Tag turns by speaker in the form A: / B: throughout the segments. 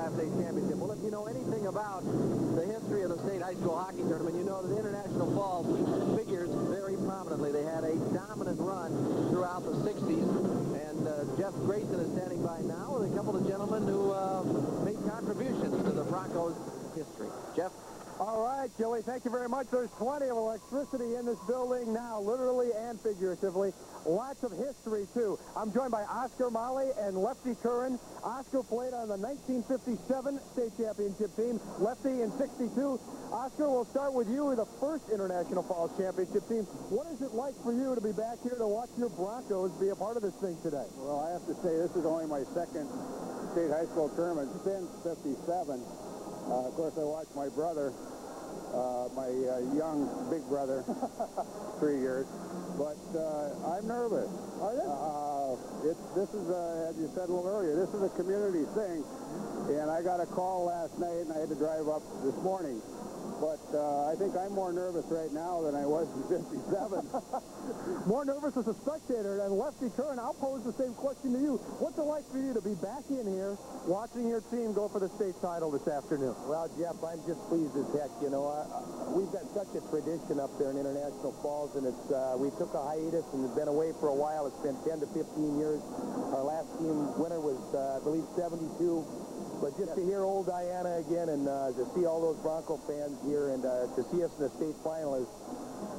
A: Class A championship. Well, if you know anything about the history of the state high school hockey tournament, you know that International Falls figures very prominently. They had a dominant run throughout the 60s, and Jeff Grayson is standing by now with a couple of gentlemen who made contributions to the Broncos' history. Jeff?
B: All right, Joey, thank you very much. There's plenty of electricity in this building now, literally and figuratively. Lots of history, too. I'm joined by Oscar Molly and Lefty Curran. Oscar played on the 1957 state championship team, Lefty in 62. Oscar, we'll start with you, the first International Falls championship team. What is it like for you to be back here to watch your Broncos be a part of this thing today?
C: Well, I have to say this is only my second state high school tournament since 57. Of course, I watched my brother, my young big brother, 3 years. But I'm nervous.
B: Are you?
C: This is, as you said a little earlier, this is a community thing. And I got a call last night, and I had to drive up this morning. But I think I'm more nervous right now than I was in 57.
B: More nervous as a spectator. And Lefty Curran, I'll pose the same question to you. What's it like for you to be back in here watching your team go for the state title this afternoon?
A: Well, Jeff, I'm just pleased as heck. You know, we've got such a tradition up there in International Falls, and it's we took a hiatus and have been away for a while. It's been 10 to 15 years. Our last team winner was, I believe, 72. But just to hear old Diana again and to see all those Bronco fans here and to see us in the state final is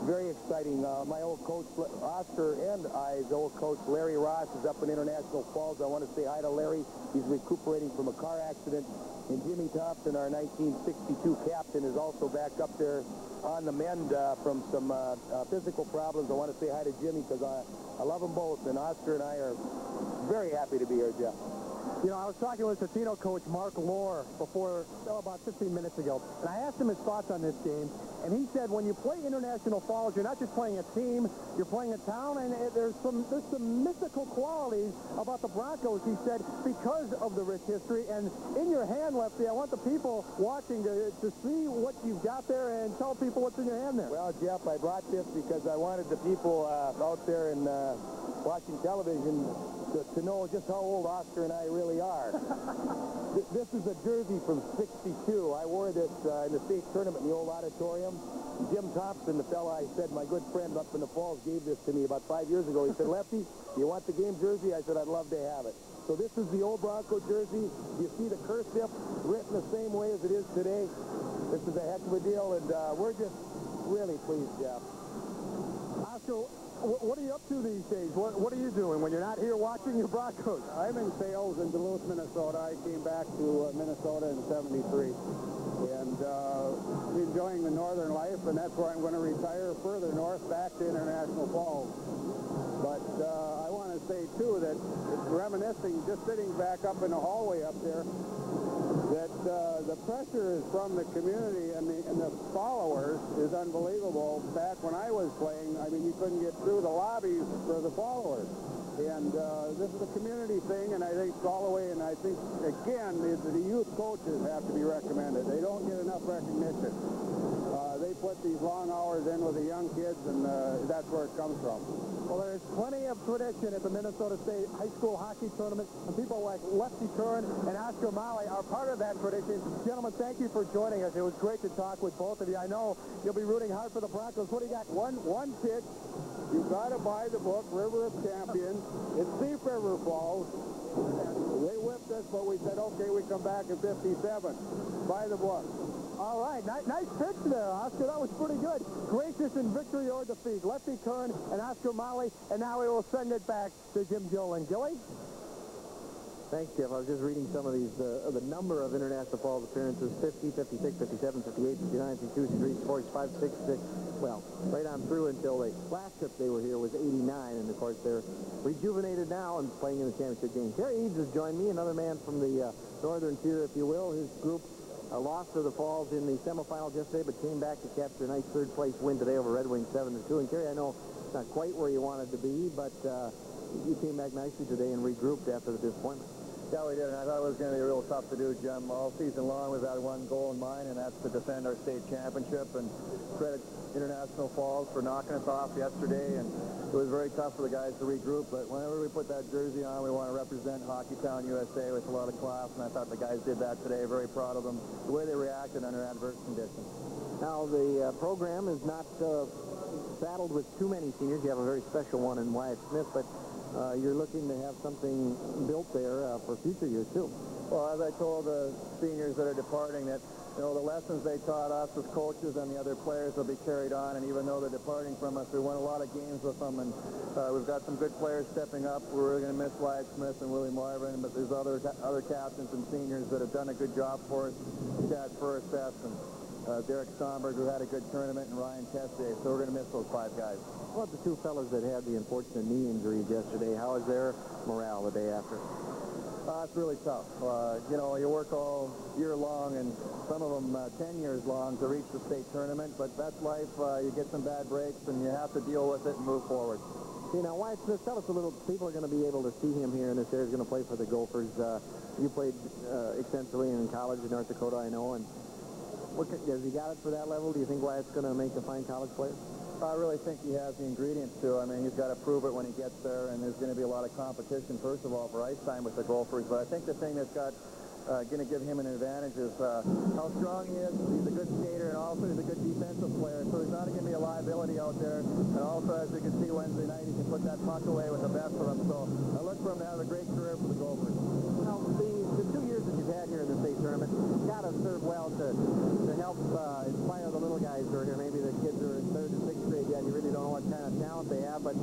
A: very exciting. My old coach, Oscar, and I's old coach, Larry Ross, is up in International Falls. I want to say hi to Larry. He's recuperating from a car accident. And Jimmy Thompson, our 1962 captain, is also back up there on the mend from some physical problems. I want to say hi to Jimmy because I love them both. And Oscar and I are very happy to be here, Jeff.
B: You know, I was talking with Totino coach Mark Lohr before, about 15 minutes ago, and I asked him his thoughts on this game, and he said when you play International Falls, you're not just playing a team, you're playing a town, and there's some mystical qualities about the Broncos, he said, because of the rich history. And in your hand, Lefty, I want the people watching to see what you've got there and tell people what's in your hand there.
A: Well, Jeff, I brought this because I wanted the people out there and watching television to know just how old Oscar and I really are. This is a jersey from 62. I wore this in the state tournament in the old auditorium. Jim Thompson, the fella I said, my good friend up in the Falls, gave this to me about 5 years ago. He said, Lefty, you want the game jersey? I said, I'd love to have it. So this is the old Bronco jersey. You see the cursive written the same way as it is today. This is a heck of a deal, and we're just really pleased, Jeff.
B: Oscar, what are you up to these days? What are you doing when you're not here watching your Broncos?
C: I'm in sales in Duluth, Minnesota. I came back to Minnesota in 73. And enjoying the northern life, and that's where I'm going to retire further north back to International Falls. But I want to say, too, that it's reminiscing, just sitting back up in the hallway up there, that the pressure is from the community and the followers is unbelievable. Back when I was playing, I mean, you couldn't get through the lobbies for the followers. And this is a community thing, and I think it's all the way, and I think, again, the youth coaches have to be recommended. They don't get enough recognition. They put these long hours in with the young kids, and that's where it comes from.
B: Well, there's plenty of tradition at the Minnesota State High School Hockey Tournament, and people like Lefty Curran and Oscar Molly are part of that tradition. Gentlemen, thank you for joining us. It was great to talk with both of you. I know you'll be rooting hard for the Broncos. What do you got?
C: One pitch. You've got to buy the book, River of Champions. It's Thief River Falls. And they whipped us, but we said, okay, we come back in 57. Buy the book.
B: All right, nice pitch there, Oscar. That was pretty good. Gracious in victory or defeat. Lefty Curran and Oscar Molly, and now we will send it back to Jim Gillen. Gilly?
A: Thanks, Jeff. I was just reading some of these, the number of International Falls appearances, 50, 56, 57, 58, 59, 62, 63, 64, 65, 66. Well, right on through until the last trip they were here was 89, and of course they're rejuvenated now and playing in the championship game. Terry Eads has joined me, another man from the northern tier, if you will. His group lost to the Falls in the semifinals yesterday, but came back to capture a nice third-place win today over Red Wings 7-2. And Terry, I know it's not quite where you wanted to be, but you came back nicely today and regrouped after the disappointment. Yeah, we did, and I thought it was going to be real tough to do, Jim. All season long, we've had one goal in mind, and that's to defend our state championship. And credit International Falls for knocking us off yesterday, and it was very tough for the guys to regroup. But whenever we put that jersey on, we want to represent Hockeytown, USA with a lot of class, and I thought the guys did that today. Very proud of them, the way they reacted under adverse conditions.
B: Now, the program is not saddled with too many seniors. You have a very special one in Wyatt Smith, but you're looking to have something built there for future years, too.
A: Well, as I told the seniors that are departing, that, you know, the lessons they taught us as coaches and the other players will be carried on, and even though they're departing from us, we won a lot of games with them, and we've got some good players stepping up. We're really going to miss Wyatt Smith and Willie Marvin, but there's other captains and seniors that have done a good job for us. Chad Furseth and Derek Somberg, who had a good tournament, and Ryan Tessier, so we're going to miss those 5 guys.
B: What about the 2 fellas that had the unfortunate knee injuries yesterday? How is their morale the day after?
A: It's really tough. You know, you work all year long, and some of them 10 years long to reach the state tournament, but that's life. You get some bad breaks, and you have to deal with it and move forward.
B: See, now, Wyatt Smith, tell us a little. People are going to be able to see him here in this area. He's going to play for the Gophers. You played extensively in college in North Dakota, I know, and has he got it for that level? Do you think Wyatt's going to make a fine college player?
A: I really think he has the ingredients to. I mean, he's got to prove it when he gets there, and there's going to be a lot of competition, first of all, for ice time with the Gophers. But I think the thing that's going to give him an advantage is how strong he is. He's a good skater, and also he's a good defensive player. So he's not going to be a liability out there. And also, as you can see Wednesday night, he can put that puck away with the best of them. So I look for him to have a great career for the Gophers.
B: Now, the 2 years that you've had here in the state tournament got to serve well to help inspire the little guys who are here. Maybe the kids are in 3rd and 6th grade yet. You really don't know what kind of talent they have, but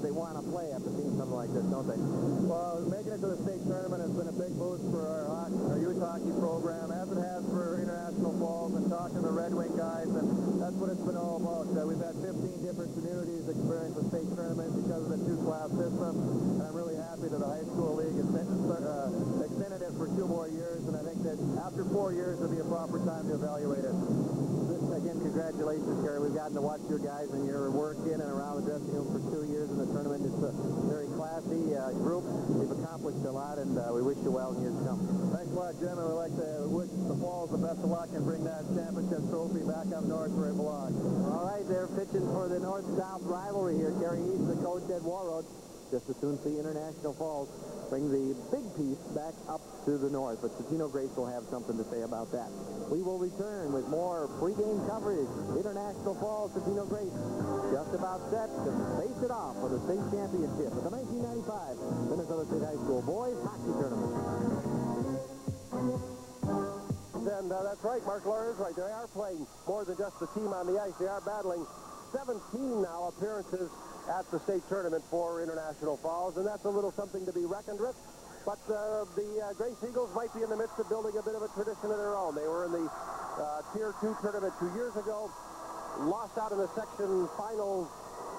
B: they want to play after seeing something like this, don't they?
A: Well, making it to the state tournament has been a big boost for our youth hockey program, as it has for International Falls, and talking to the Red Wing guys, and that's what it's been all about. We've had 15 different communities experience the state tournament because of the 2-class system, and I'm really happy that the high school league has extended it for 2 more years, and I think that after 4 years it'll be a proper time to evaluate it.
B: Again, congratulations, Gary. We've gotten to watch your guys and your work in and around the dressing room for 2 years in the tournament. It's a very classy group. You've accomplished a lot, and we wish you well in years to come.
A: Thanks a lot, Jim, and we'd like to wish the Falls the best of luck and bring that championship trophy back up north where it belongs.
B: All right, they're pitching for the north-south rivalry here. Gary East, the coach, Ed Warroad. Just as soon see International Falls bring the big piece back up to the north. But Totino Grace will have something to say about that. We will return with more pregame coverage. International Falls, Totino Grace just about set to face it off for the state championship at the 1995 Minnesota State High School Boys Hockey Tournament.
C: And that's right, Mark Lawrence right. They are playing more than just the team on the ice. They are battling 17 now appearances at the state tournament for International Falls, and that's a little something to be reckoned with. But the Grace Eagles might be in the midst of building a bit of a tradition of their own. They were in the Tier 2 tournament 2 years ago, lost out in the section finals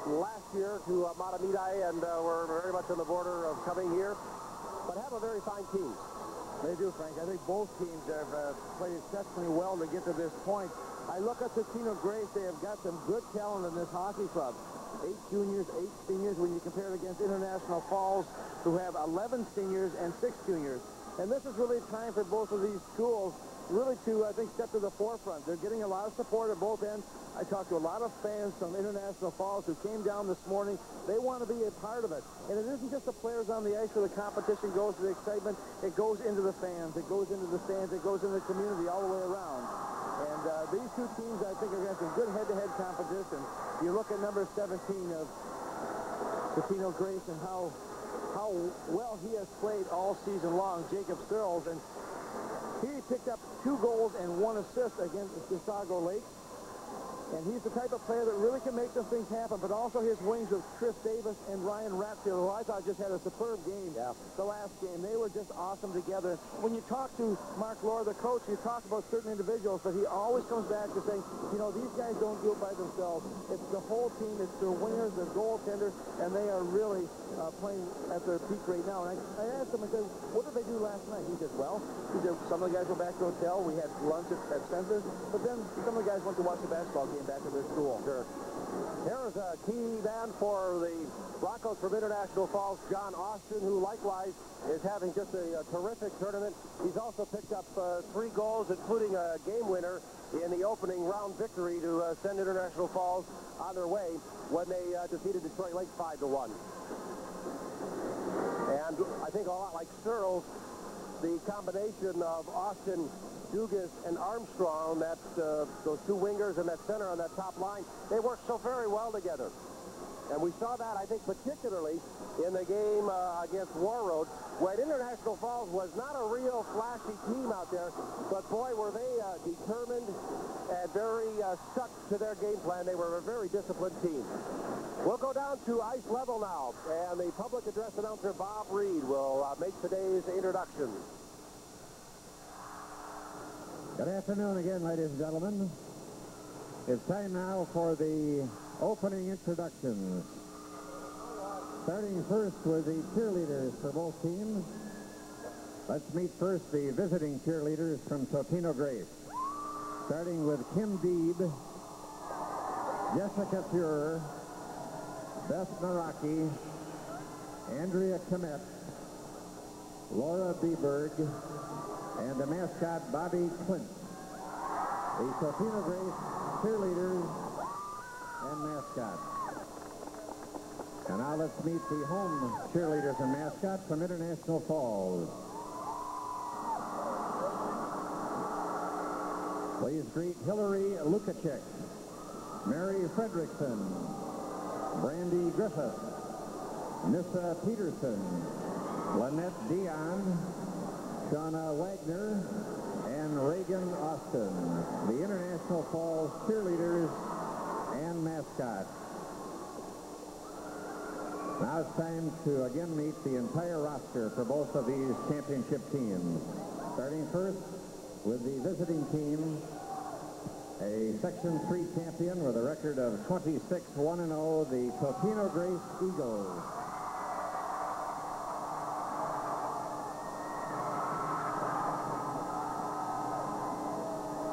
C: last year to Matamidi, and were very much on the border of coming here, but have a very fine team.
A: They do, Frank. I think both teams have played exceptionally well to get to this point. I look at Totino Grace. They have got some good talent in this hockey club. 8 juniors, 8 seniors, when you compare it against International Falls, who have 11 seniors and 6 juniors. And this is really time for both of these schools really to, I think, step to the forefront. They're getting a lot of support at both ends. I talked to a lot of fans from International Falls who came down this morning. They want to be a part of it. And it isn't just the players on the ice where the competition goes, the excitement. It goes into the fans. It goes into the stands. It goes into the community all the way around. And these 2 teams, I think, are going to have some good head-to-head competition. You look at number 17 of Totino Grace and how well he has played all season long, Jacob Searles. And he picked up 2 goals and 1 assist against Chisago Lake. And he's the type of player that really can make some things happen, but also his wings of Chris Davis and Ryan Ratfield, who I thought just had a superb game the last game. They were just awesome together. When you talk to Mark Lohr, the coach, you talk about certain individuals, but he always comes back to saying, you know, these guys don't do it by themselves. It's the whole team. It's their wingers, their goaltenders, and they are really playing at their peak right now. And I asked him, I said, what did they do last night? He said, well, some of the guys went back to the hotel. We had lunch at Spencer's, but then some of the guys went to watch the basketball game back at their school.
C: Sure.
B: Here is a key man for the Broncos from International Falls, John Austin, who likewise is having just a terrific tournament. He's also picked up 3 goals, including a game winner in the opening round victory to send International Falls on their way when they defeated Detroit Lakes 5-1. And I think a lot like Searles, the combination of Austin, Dugas, and Armstrong, that's those 2 wingers and that center on that top line, they work so very well together. And we saw that, I think, particularly in the game against Warroad, when International Falls was not a real flashy team out there, but boy, were they determined and very stuck to their game plan. They were a very disciplined team. We'll go down to ice level now, and the public address announcer, Bob Reed, will make today's introductions.
D: Good afternoon again, ladies and gentlemen. It's time now for the opening introductions. Starting first with the cheerleaders for both teams. Let's meet first the visiting cheerleaders from Totino Grace. Starting with Kim Deeb, Jessica Fuhrer, Beth Naraki, Andrea Kmet, Laura Beberg, and the mascot Bobby Clint. The Totino Grace cheerleaders and mascot. And now let's meet the home cheerleaders and mascot from International Falls. Please greet Hillary Lukacek, Mary Fredrickson, Brandy Griffith, Nissa Peterson, Lynette Dion, Shauna Wagner, and Reagan Austin, the International Falls cheerleaders and mascot. Now it's time to again meet the entire roster for both of these championship teams. Starting first with the visiting team, a Section 3 champion with a record of 26-1-0, the Totino Grace Eagles.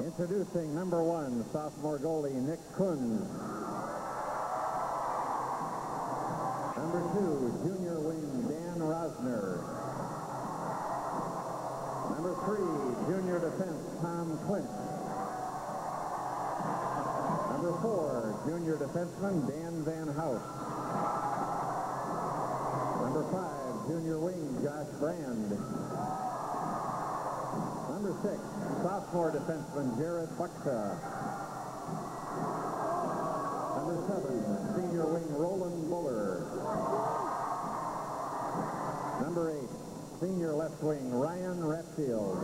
D: Introducing number 1, sophomore goalie Nick Kunz. Number 2, junior wing Dan Rosner. Number 3, junior defense Tom Clint. Number 4, junior defenseman Dan Van House. Number 5, junior wing Josh Brand. Number 6, sophomore defenseman Jared Buxa. Number 7, senior wing Roland Buller. Number 8, senior left wing Ryan Ratfield.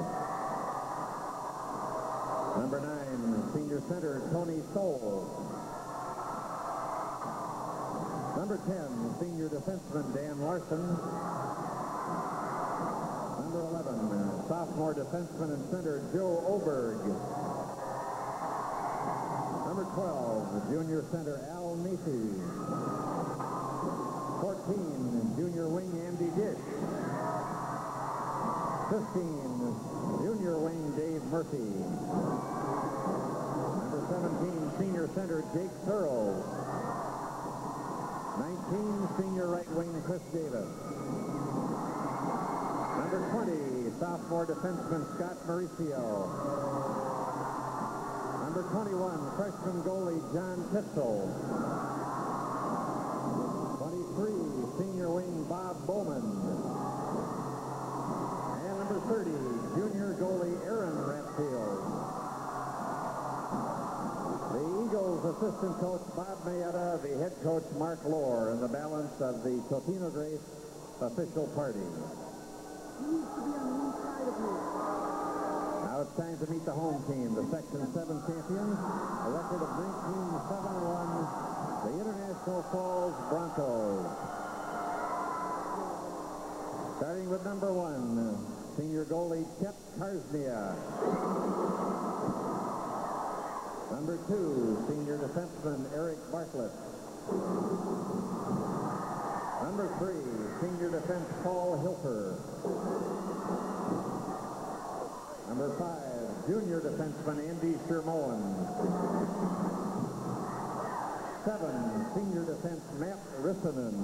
D: Number 9, senior center Tony Soul. Number 10, senior defenseman Dan Larson. Number 11, sophomore defenseman and center Joe Oberg. Number 12, junior center Al Neesey. 14, junior wing Andy Dish. 15, junior wing Dave Murphy. Number 17, senior center Jake Searles. 19, senior right wing Chris Davis. Number 20, sophomore defenseman Scott Mauricio. Number 21, freshman goalie John Kitzel. 23, senior wing Bob Bowman. And number 30, junior goalie Aaron Ratfield. The Eagles assistant coach Bob Mayetta, the head coach Mark Lohr, and the balance of the Totino Grace official party. Now it's time to meet the home team, the Section 7 champions, a record of 19-7-1, the International Falls Broncos. Starting with number 1, senior goalie Chet Karsnia. Number 2, senior defenseman Eric Bartlett. Number 3, senior defense Paul Hilfer. Number 5, junior defenseman Andy Shermoen. 7, senior defense Matt Rissanen.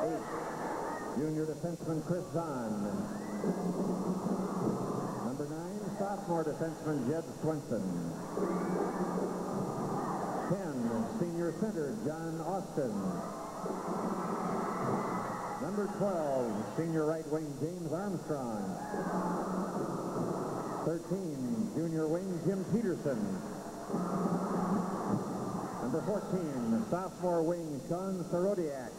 D: 8, junior defenseman Chris Zahn. Number 9, sophomore defenseman Jed Swenson. 10, senior center John Austin. Number 12, senior right wing James Armstrong. 13, junior wing Jim Peterson. Number 14, sophomore wing Sean Sorodiak.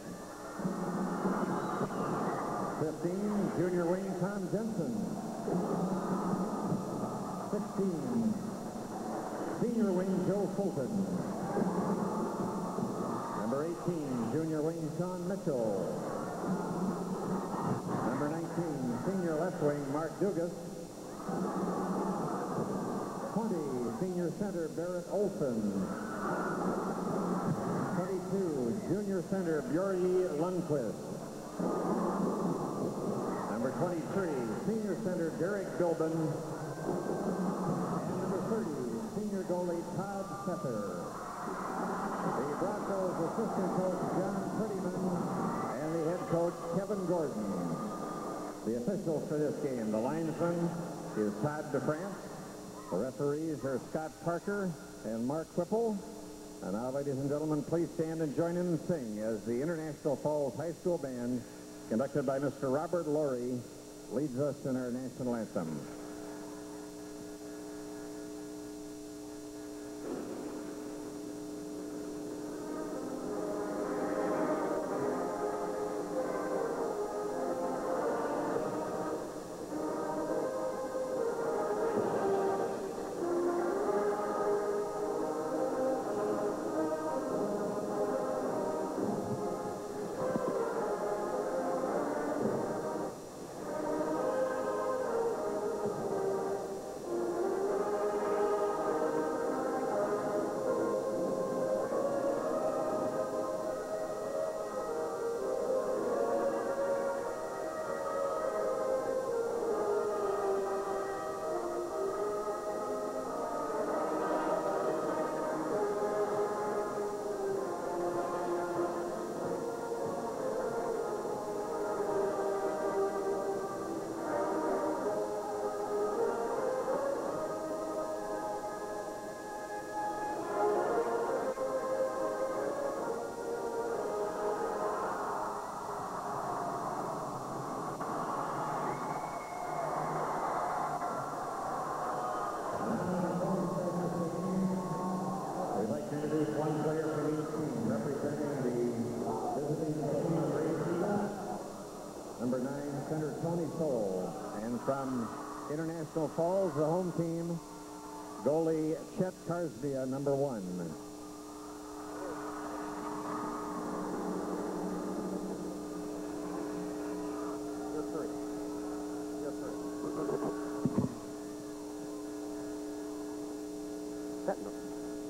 D: 15, junior wing Tom Jensen. 16, senior wing Joe Fulton. Number 18, junior wing Sean Mitchell. Number 19, senior left wing Mark Dugas. 20, senior center Barrett Olson. 22, junior center Bjorgi Lundqvist. Number 23, senior center Derek Bilben. And number 30, senior goalie Todd Sether. The Broncos assistant coach John Prettyman and the head coach Kevin Gordon. The officials for this game, the linesman is Todd DeFrance. The referees are Scott Parker and Mark Whipple. And now, ladies and gentlemen, please stand and join in and sing as the International Falls High School Band, conducted by Mr. Robert Laurie, leads us in our national anthem. One player from each team representing the visiting Totino Rays. Number 9, center Tony Soul. And from International Falls, the home team, goalie Chet Karsbia, number 1. Yes, sir. Yes, sir.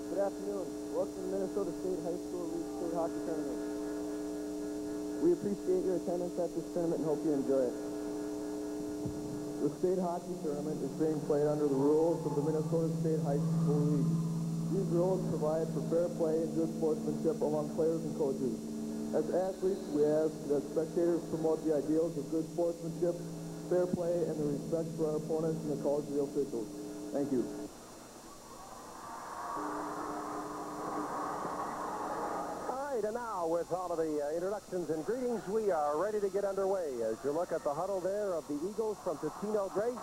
E: Good afternoon. Welcome to Minnesota State High School League State Hockey Tournament. We appreciate your attendance at this tournament and hope you enjoy it. The State Hockey Tournament is being played under the rules of the Minnesota State High School League. These rules provide for fair play and good sportsmanship among players and coaches. As athletes, we ask that spectators promote the ideals of good sportsmanship, fair play, and the respect for our opponents and the collegiate officials. Thank you.
B: And now, with all of the introductions and greetings, we are ready to get underway. As you look at the huddle there of the Eagles from Totino Grace,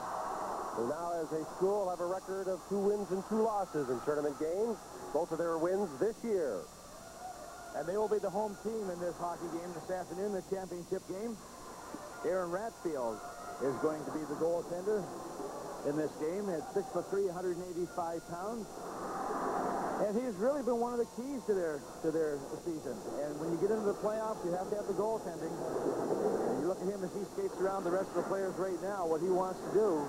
B: who now as a school have a record of 2 wins and 2 losses in tournament games, both of their wins this year.
E: And they will be the home team in this hockey game this afternoon, the championship game. Aaron Ratfield is going to be the goaltender in this game at 6'3", 185 pounds. And he's really been one of the keys to their season. And when you get into the playoffs, you have to have the goaltending. And you look at him as he skates around the rest of the players right now. What he wants to do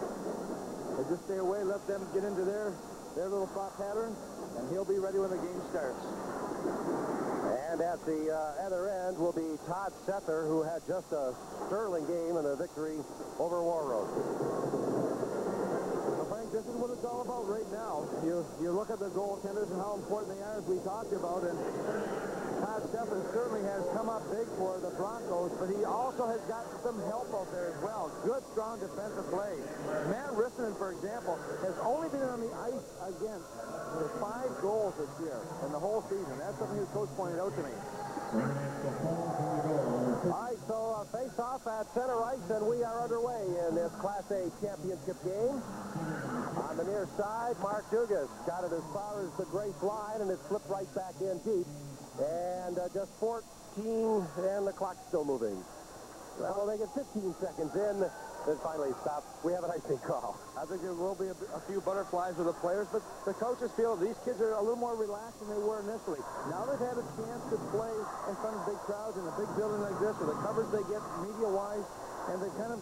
E: is just stay away, let them get into their little thought pattern, and he'll be ready when the game starts.
B: And at the other end will be Todd Sether, who had just a sterling game in a victory over War Road. So Frank,
E: this is what it's all about right now. You look at the goaltenders and how important they are, as we talked about, and Todd Steffen certainly has come up big for the Broncos, but he also has got some help out there as well. Good, strong defensive play. Matt Rissanen, for example, has only been on the ice against 5 goals this year in the whole season. That's something the coach pointed out to me.
B: All right, so face-off at center ice, and we are underway in this Class A championship game. On the near side, Mark Dugas got it as far as the Grace line, and it slipped right back in deep. And just 14, and the clock's still moving. Well, they get 15 seconds in, then finally stop. We have an icing call.
E: I think there will be a few butterflies with the players, but the coaches feel these kids are a little more relaxed than they were initially. Now they've had a chance to play in front of big crowds in a big building like this, with the coverage they get media-wise, and they kind of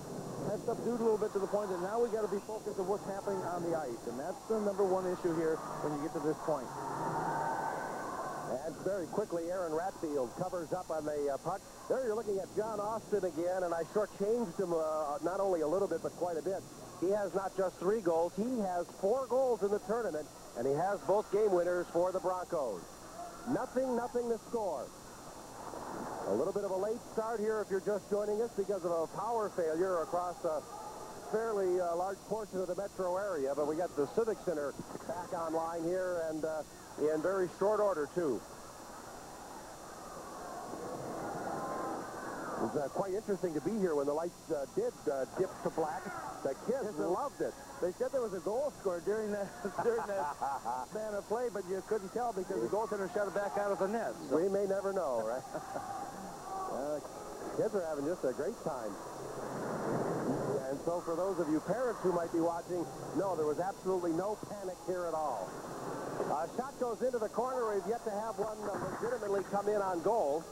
E: have subdued a little bit to the point that now we got to be focused on what's happening on the ice, and that's the #1 issue here when you get to this point.
B: And very quickly, Aaron Ratfield covers up on the puck. There you're looking at John Austin again, and I shortchanged him not only a little bit, but quite a bit. He has not just 3 goals. He has 4 goals in the tournament, and he has both game winners for the Broncos. Nothing to score. A little bit of a late start here if you're just joining us because of a power failure across a fairly large portion of the metro area, but we got the Civic Center back online here, and in very short order, too. It was quite interesting to be here when the lights did dip to black. The kids loved it.
E: They said there was a goal scored during that span of play, but you couldn't tell because the goaltender shot it back out of the net.
B: So. We may never know, right? Kids are having just a great time. And so for those of you parents who might be watching, no, there was absolutely no panic here at all. Shot goes into the corner. We've yet to have one legitimately come in on goal.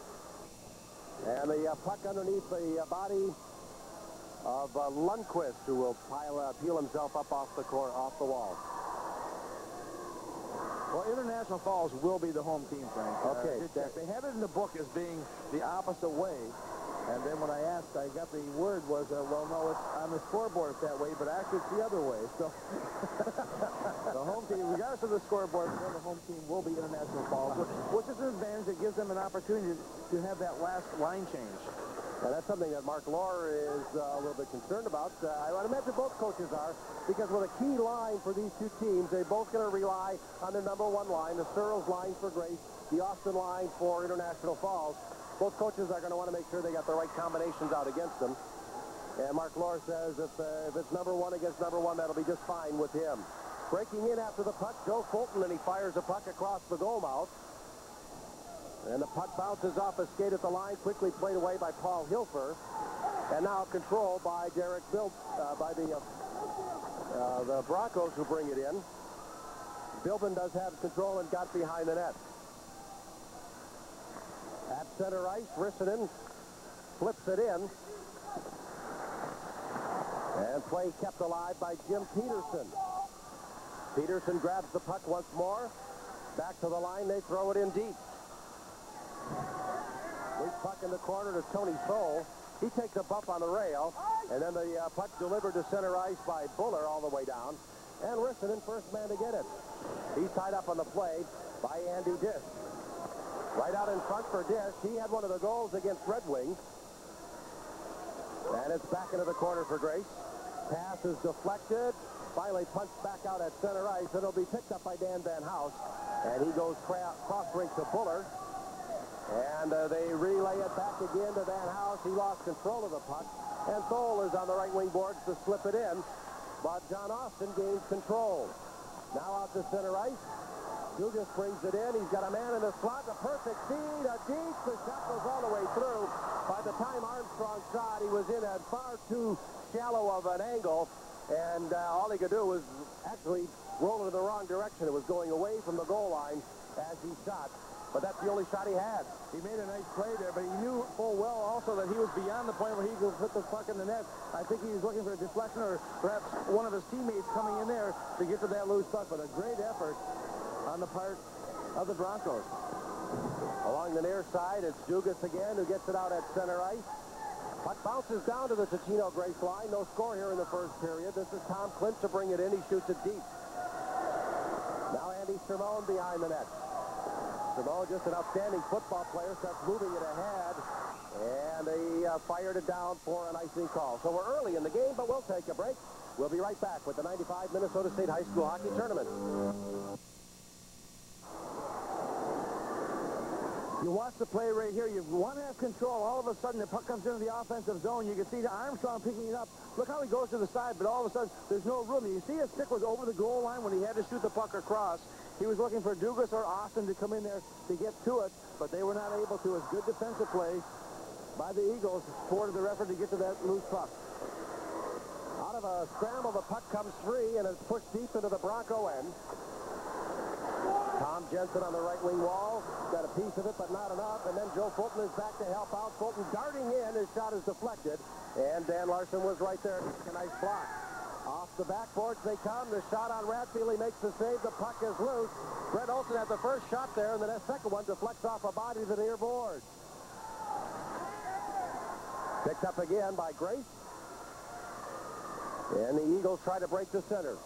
B: And the puck underneath the body of Lundqvist, who will peel himself up off the wall.
E: Well, International Falls will be the home team, Frank.
B: Okay.
E: They had it in the book as being the opposite way. And then when I asked, I got the word was, well, no, it's on the scoreboard it's that way, but actually it's the other way. So the home team, regardless of the scoreboard, the home team will be International Falls, which is an advantage that gives them an opportunity to have that last line change.
B: And that's something that Mark Lohr is a little bit concerned about. I would imagine both coaches are, because with a key line for these 2 teams, they're both going to rely on their #1 line, the Searles line for Grace, the Austin line for International Falls. Both coaches are going to want to make sure they got the right combinations out against them. And Mark Lohr says if it's #1 against #1, that'll be just fine with him. Breaking in after the puck, Joe Fulton, and he fires a puck across the goal mouth. And the puck bounces off a skate at the line, quickly played away by Paul Hilfer. And now controlled by Derek Bilt, by the Broncos who bring it in. Bilbin does have control and got behind the net. At center ice, Rissanen flips it in. And play kept alive by Jim Peterson. Peterson grabs the puck once more. Back to the line, they throw it in deep. Weak puck in the corner to Tony Soule. He takes a bump on the rail, and then the puck delivered to center ice by Buller all the way down. And Rissanen, first man to get it. He's tied up on the play by Andy Dish. Right out in front for Dish. He had one of the goals against Red Wings. And it's back into the corner for Grace. Pass is deflected. Finally punched back out at center ice. It'll be picked up by Dan Van House. And he goes cross-rink to Buller. And they relay it back again to Van House. He lost control of the puck. And Thole is on the right wing boards to slip it in. But John Austin gains control. Now out to center ice. Dugas brings it in. He's got a man in the slot. A perfect feed. A deep. The shot goes all the way through. By the time Armstrong shot, he was in at far too shallow of an angle. And all he could do was actually roll it in the wrong direction. It was going away from the goal line as he shot. But that's the only shot he had.
E: He made a nice play there, but he knew full well also that he was beyond the point where he could put the puck in the net. I think he was looking for a deflection or perhaps one of his teammates coming in there to get to that loose puck. But a great effort on the part of the Broncos.
B: Along the near side, it's Dugas again who gets it out at center ice. Puck bounces down to the Totino Grace line. No score here in the first period. This is Tom Clint to bring it in. He shoots it deep. Now Andy Simone behind the net. Simone, just an outstanding football player, starts moving it ahead. And they fired it down for an icing call. So we're early in the game, but we'll take a break. We'll be right back with the 95 Minnesota State High School Hockey Tournament.
E: You watch the play right here. You want to have control. All of a sudden, the puck comes into the offensive zone. You can see Armstrong picking it up. Look how he goes to the side, but all of a sudden, there's no room. You see his stick was over the goal line when he had to shoot the puck across. He was looking for Dugas or Austin to come in there to get to it, but they were not able to. It's good defensive play by the Eagles, thwarted their effort to get to that loose puck.
B: Out of a scramble, the puck comes free, and it's pushed deep into the Bronco end. Tom Jensen on the right wing wall. Got a piece of it, but not enough. And then Joe Fulton is back to help out. Fulton darting in. His shot is deflected. And Dan Larson was right there. A nice block. Off the backboards they come. The shot on Ratfield. He makes the save. The puck is loose. Brett Olson had the first shot there, and the second one deflects off a body to the near boards. Picked up again by Grace. And the Eagles try to break the center.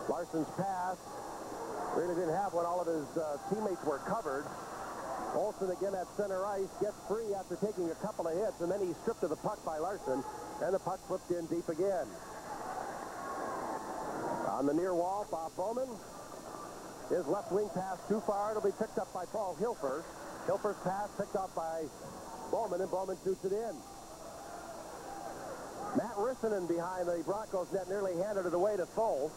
B: Larson's pass really didn't have one. All of his teammates were covered. Olsen again at center ice, gets free after taking a couple of hits, and then he's stripped of the puck by Larson, and the puck flipped in deep again. On the near wall, Bob Bowman. His left wing pass too far. It'll be picked up by Paul Hilfer. Hilfer's pass picked up by Bowman, and Bowman shoots it in. Matt Rissanen behind the Broncos net nearly handed it away to Thole.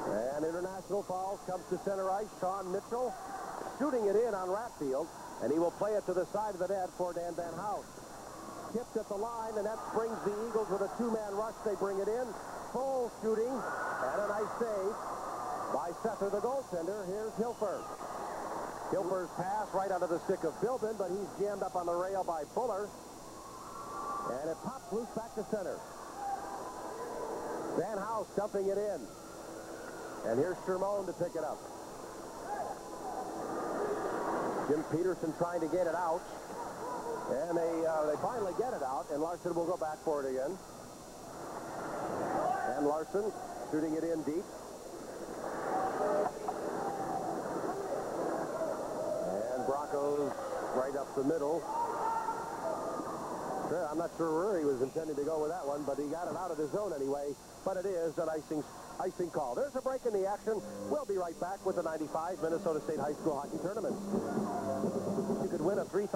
B: And International Falls comes to center ice. Sean Mitchell shooting it in on Ratfield, and he will play it to the side of the net for Dan Van Hout. Tipped at the line, and that springs the Eagles with a two-man rush. They bring it in. Thole shooting, and a nice save by Sether, the goaltender. Here's Hilfer. Hilfer's pass right onto the stick of Philbin, but he's jammed up on the rail by Fuller. And it pops loose back to center. Van Hout dumping it in. And here's Shermone to pick it up. Jim Peterson trying to get it out. And they finally get it out, and Larson will go back for it again. And Larson shooting it in deep. And Broncos right up the middle. Sure, I'm not sure where he was intending to go with that one, but he got it out of his zone anyway. But it is an icing call. There's a break in the action. We'll be right back with the 95 Minnesota State High School Hockey Tournament. You could win a $3,000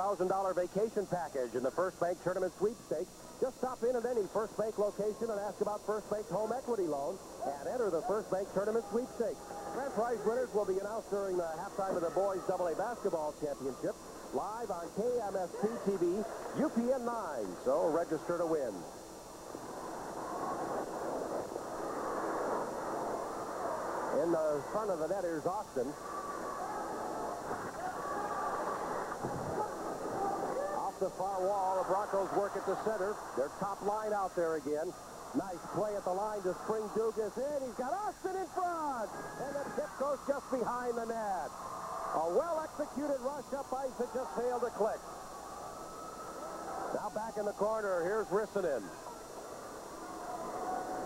B: vacation package in the First Bank Tournament Sweepstakes. Just stop in at any First Bank location and ask about First Bank home equity loan and enter the First Bank Tournament Sweepstakes. Grand prize winners will be announced during the halftime of the Boys AA Basketball Championship live on KMSP TV, UPN 9. So register to win. In the front of the net, here's Austin. Off the far wall, the Broncos work at the center. Their top line out there again. Nice play at the line to spring Dugas in. He's got Austin in front. And the tip goes just behind the net. A well-executed rush up ice that just failed to click. Now back in the corner, here's Rissanen.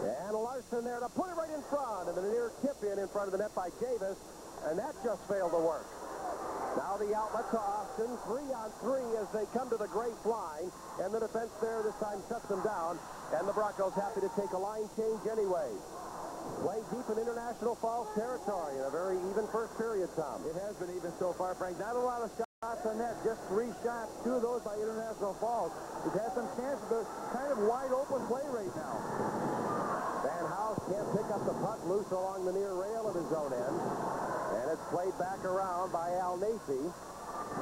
B: And Larson there to put it right in front. And the near tip in front of the net by Davis. And that just failed to work. Now the outlet to Austin. 3-on-3 as they come to the Grace line. And the defense there this time shuts them down. And the Broncos happy to take a line change anyway. Play deep in International Falls territory in a very even first period, Tom.
E: It has been even so far, Frank. Not a lot of shots on net. Just 3 shots. 2 of those by International Falls. It has some chances, but kind of wide open play right now.
B: Van Hout can't pick up the puck loose along the near rail of his own end. And it's played back around by Al Nacy.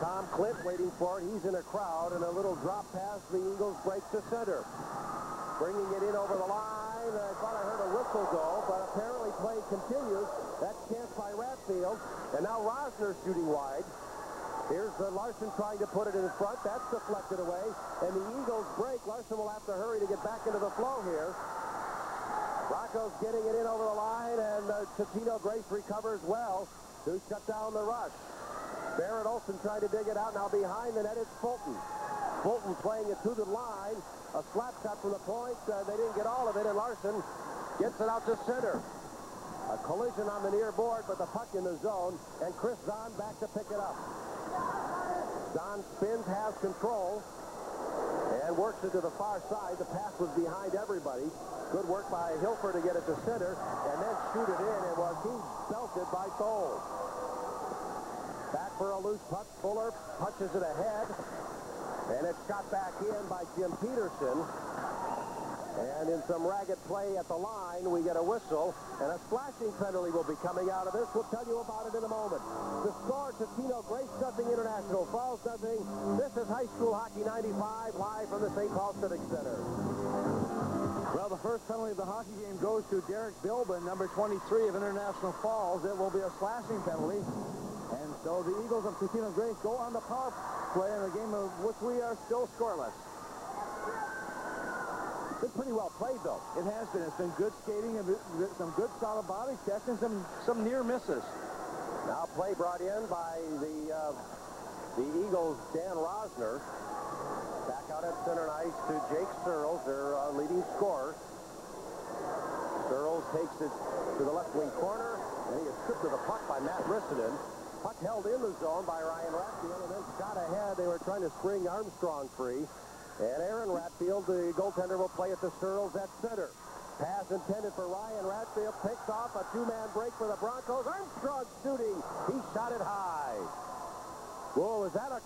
B: Tom Clint waiting for it. He's in a crowd, and a little drop pass. The Eagles break to center. Bringing it in over the line. I thought I heard a whistle go, but apparently play continues. That's chance by Ratfield. And now Rosner shooting wide. Here's Larson trying to put it in front. That's deflected away. And the Eagles break. Larson will have to hurry to get back into the flow here. Broncos getting it in over the line, and Totino Grace recovers well to shut down the rush. Barrett Olson trying to dig it out. Now behind the net, it's Fulton. Fulton playing it to the line. A slap shot from the point. They didn't get all of it, and Larson gets it out to center. A collision on the near board, but the puck in the zone, and Chris Zahn back to pick it up. Zahn spins, has control, and works it to the far side. The pass was behind everybody. Good work by Hilfer to get it to center, and then shoot it in, and was he belted by Thole. Back for a loose puck. Fuller punches it ahead, and it's shot back in by Jim Peterson. And in some ragged play at the line, we get a whistle, and a splashing penalty will be coming out of this. We'll tell you about it in a moment. The score, Totino Grace nothing, International Falls nothing. This is High School Hockey 95, live from the St. Paul Civic Center.
E: Well, the first penalty of the hockey game goes to Derek Bilbin, number 23 of International Falls. It will be a slashing penalty. And so the Eagles of Totino Grace go on the power play in a game of which we are still scoreless.
B: Been pretty well played, though.
E: It has been. It's been good skating and some good solid body checks and some near misses.
B: Now play brought in by the Eagles' Dan Rosner. Back out at center ice to Jake Searles, their leading scorer. Searles takes it to the left wing corner, and he is stripped to the puck by Matt Rissinen. Puck held in the zone by Ryan Ratfield, and then shot ahead. They were trying to spring Armstrong free. And Aaron Ratfield, the goaltender, will play it to Searles at center. Pass intended for Ryan Ratfield. Picks off a two-man break for the Broncos. Armstrong shooting. He shot it high. Whoa, was that a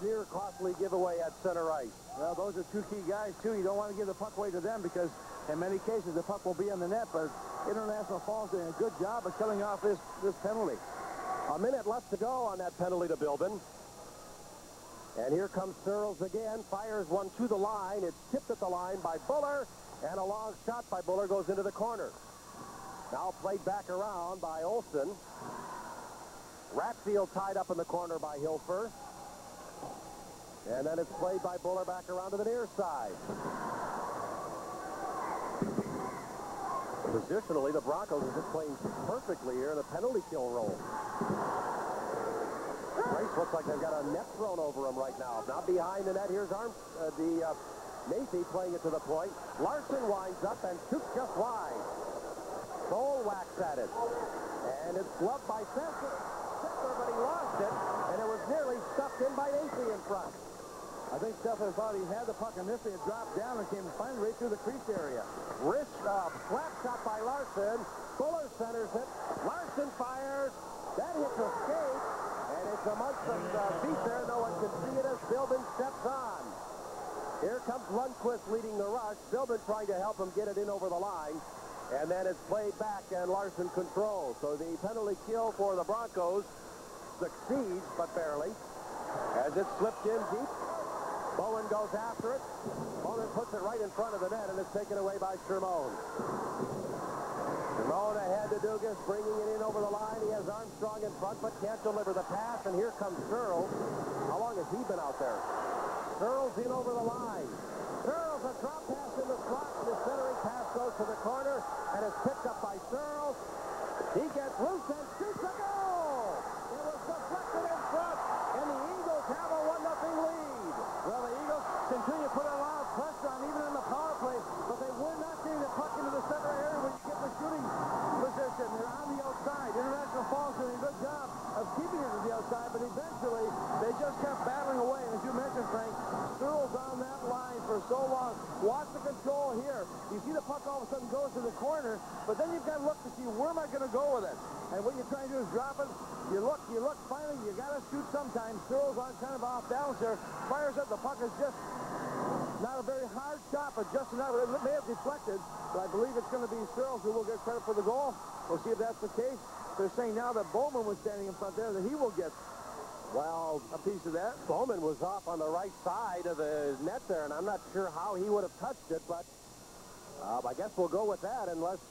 B: near costly giveaway at center ice?
E: Well, those are two key guys, too. You don't want to give the puck away to them because in many cases the puck will be on the net, but International Falls doing a good job of killing off this penalty.
B: A minute left to go on that penalty to Bilbin. And here comes Searles again, fires one to the line. It's tipped at the line by Buller, and a long shot by Buller goes into the corner. Now played back around by Olsen. Ratfield tied up in the corner by Hilfer. And then it's played by Buller back around to the near side. Positionally, the Broncos are just playing perfectly here in the penalty kill role. Grace looks like they've got a net thrown over him right now. Now behind the net, here's Nathy playing it to the point. Larson winds up and shoots just wide. Thole whacks at it. And it's gloved by Sessler, but he lost it. And it was nearly stuffed in by Nathy in front.
E: I think Sessler thought he had the puck, and this thing had dropped down and came finally right through the crease area.
B: Wrist slap shot by Larson. Fuller centers it. Larson fires. That hits a skate. And it's amongst some feet there. No one can see it as Bilbin steps on. Here comes Lundqvist leading the rush. Bilbin trying to help him get it in over the line. And then it's played back, and Larson controls. So the penalty kill for the Broncos succeeds, but barely. As it slipped in deep, Bowen goes after it. Bowen puts it right in front of the net, and it's taken away by Shermone. Shermone ahead to Dugas, bringing it in over the line. He has Armstrong in front, but can't deliver the pass, and here comes Searles. How long has he been out there? Searles in over the line. Searles, a drop pass in the slot. The centering pass goes to the corner, and it's picked up by Searles. He gets loose and shoots a goal. It was deflected in front, and the Eagles have a 1-0 lead.
E: Well, the Eagles continue to put a lot of pressure on even in the power play, but they were not getting the puck into the center area when you get the shooting position. They're on the outside. International Falls doing a good job of keeping it to the outside, but eventually they just kept battling away. And as you mentioned, Frank, Searles on that line for so long. Watch the control here. You see the puck all of a sudden goes to the corner, but then you've got to look to see where am I going to go with it. And what you're trying to do is drop it. You look, finally you got to shoot sometimes. Searles on kind of off balance there. Fires it. The puck is just not a very hard shot, but just enough. It may have deflected, but I believe it's going to be Searles who will get credit for the goal. We'll see if that's the case. They're saying now that Bowman was standing in front there, that he will get, well, a piece of that.
B: Bowman was off on the right side of the net there, and I'm not sure how he would have touched it, but I guess we'll go with that unless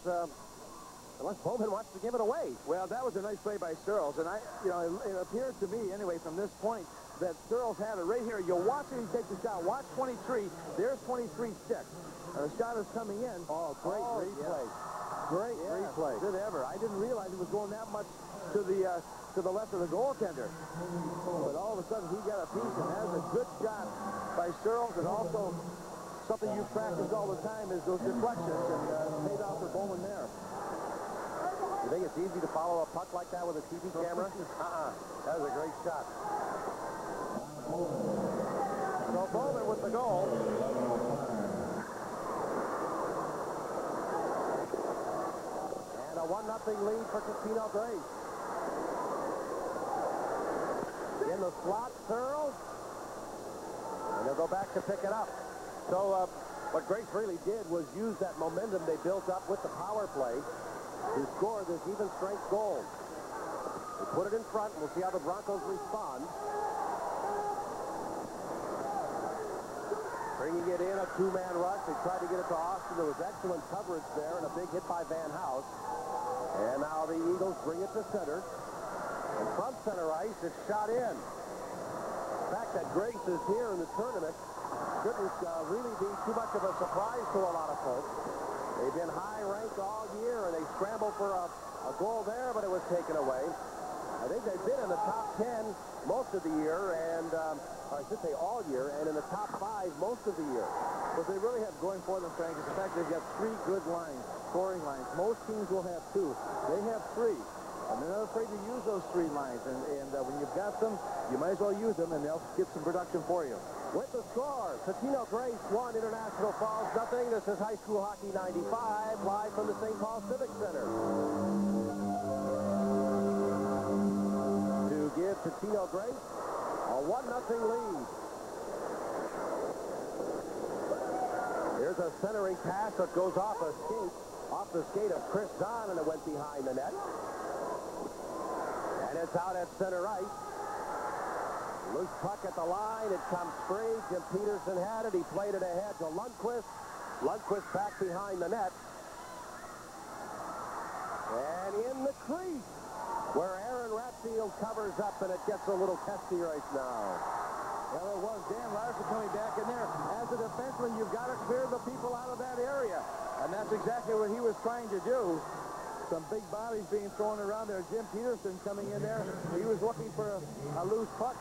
B: Bowman wants to give it away.
E: Well, that was a nice play by Searles, and it appears to me, anyway, from this point, that Searles had it right here. You'll watch it, he takes the shot. Watch 23. There's 23-6. The shot is coming in.
B: Oh, great replay.
E: Yeah.
B: Great replay.
E: Did ever. I didn't realize it was going that much to the to the left of the goaltender. But all of a sudden, he got a piece, and that was a good shot by Searles, and also something you practice all the time is those deflections, and paid off for Bowman there.
A: You think it's easy to follow a puck like that with a TV camera? That was a great shot.
E: So Bowman with the goal.
A: And a 1-0 lead for Totino Grace. In the slot, Searles. And they'll go back to pick it up. So what Grace really did was use that momentum they built up with the power play to score this even strength goal. They put it in front. We'll see how the Broncos respond. Bringing it in, a two-man rush. They tried to get it to Austin. There was excellent coverage there and a big hit by Van House. And now the Eagles bring it to center. And from center ice, it's shot in. The fact that Grace is here in the tournament shouldn't really be too much of a surprise to a lot of folks. They've been high-ranked all year, and they scrambled for a goal there, but it was taken away. I think they've been in the top 10 most of the year, and I should say all year, and in the top 5 most of the year.
E: What they really have going for them, Frank, is the fact they've got 3 good lines, scoring lines. Most teams will have 2. They have 3. And they're not afraid to use those 3 lines. And when you've got them, you might as well use them, and they'll get some production for you.
A: With the score, Totino Grace 1, International Falls 0. This is High School Hockey 95, live from the St. Paul Civic Center. To give Totino Grace a 1-0 lead. Here's a centering pass that goes off the skate of Chris Don, and it went behind the net. And it's out at center ice. Loose puck at the line. It comes free. Jim Peterson had it. He played it ahead to Lundqvist. Lundqvist back behind the net. And in the crease, where Aaron Ratfield covers up, and it gets a little testy right now.
E: Well, it was Dan Larson coming back in there. As a defenseman, you've got to clear the people out of that area. And that's exactly what he was trying to do. Some big bodies being thrown around there. Jim Peterson coming in there. He was looking for a loose puck.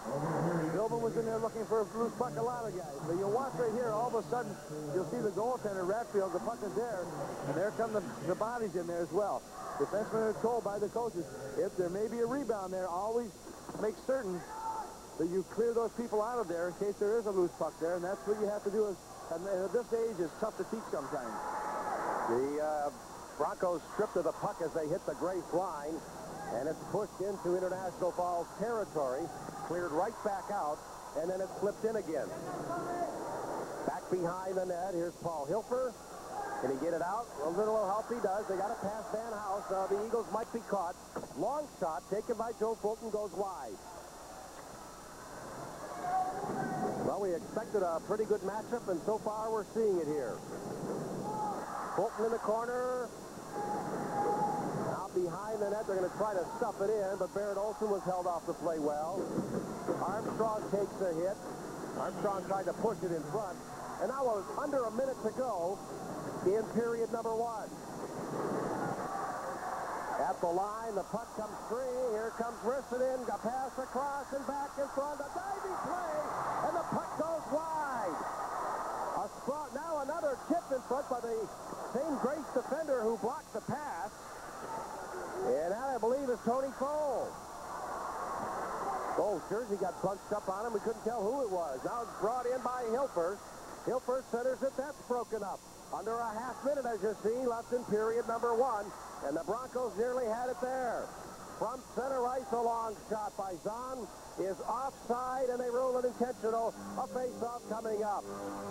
E: Billman was in there looking for a loose puck, a lot of guys. But you'll watch right here, all of a sudden, you'll see the goaltender, Ratfield, the puck is there. And there come the bodies in there as well. Defensemen are told by the coaches, if there may be a rebound there, always make certain that you clear those people out of there in case there is a loose puck there. And that's what you have to do. And at this age, it's tough to teach sometimes.
A: The Broncos stripped of the puck as they hit the Grace line, and it's pushed into International Falls territory, cleared right back out, and then it slipped in again. Back behind the net, here's Paul Hilfer. Can he get it out? A little help he does. They got to pass Van House. The Eagles might be caught. Long shot taken by Joe Fulton, goes wide. Well, we expected a pretty good matchup, and so far we're seeing it here. Fulton in the corner. Now behind the net, they're going to try to stuff it in, but Barrett Olson was held off the play well. Armstrong takes a hit. Armstrong tried to push it in front. And now with under a minute to go in period number 1. At the line, the puck comes free. Here comes Rissanen. A pass across and back in front. A diving play, and the puck goes wide. Now another chip in front by the same Grace defender who blocked the pass. And that, I believe, is Tony Cole. Cole's jersey got bunched up on him. We couldn't tell who it was. Now it's brought in by Hilfer. Hilfer centers it. That's broken up. Under a half minute, as you see, left in period number 1. And the Broncos nearly had it there. From center ice, a long shot by Zahn is offside, and they rule it intentional. A face-off coming up.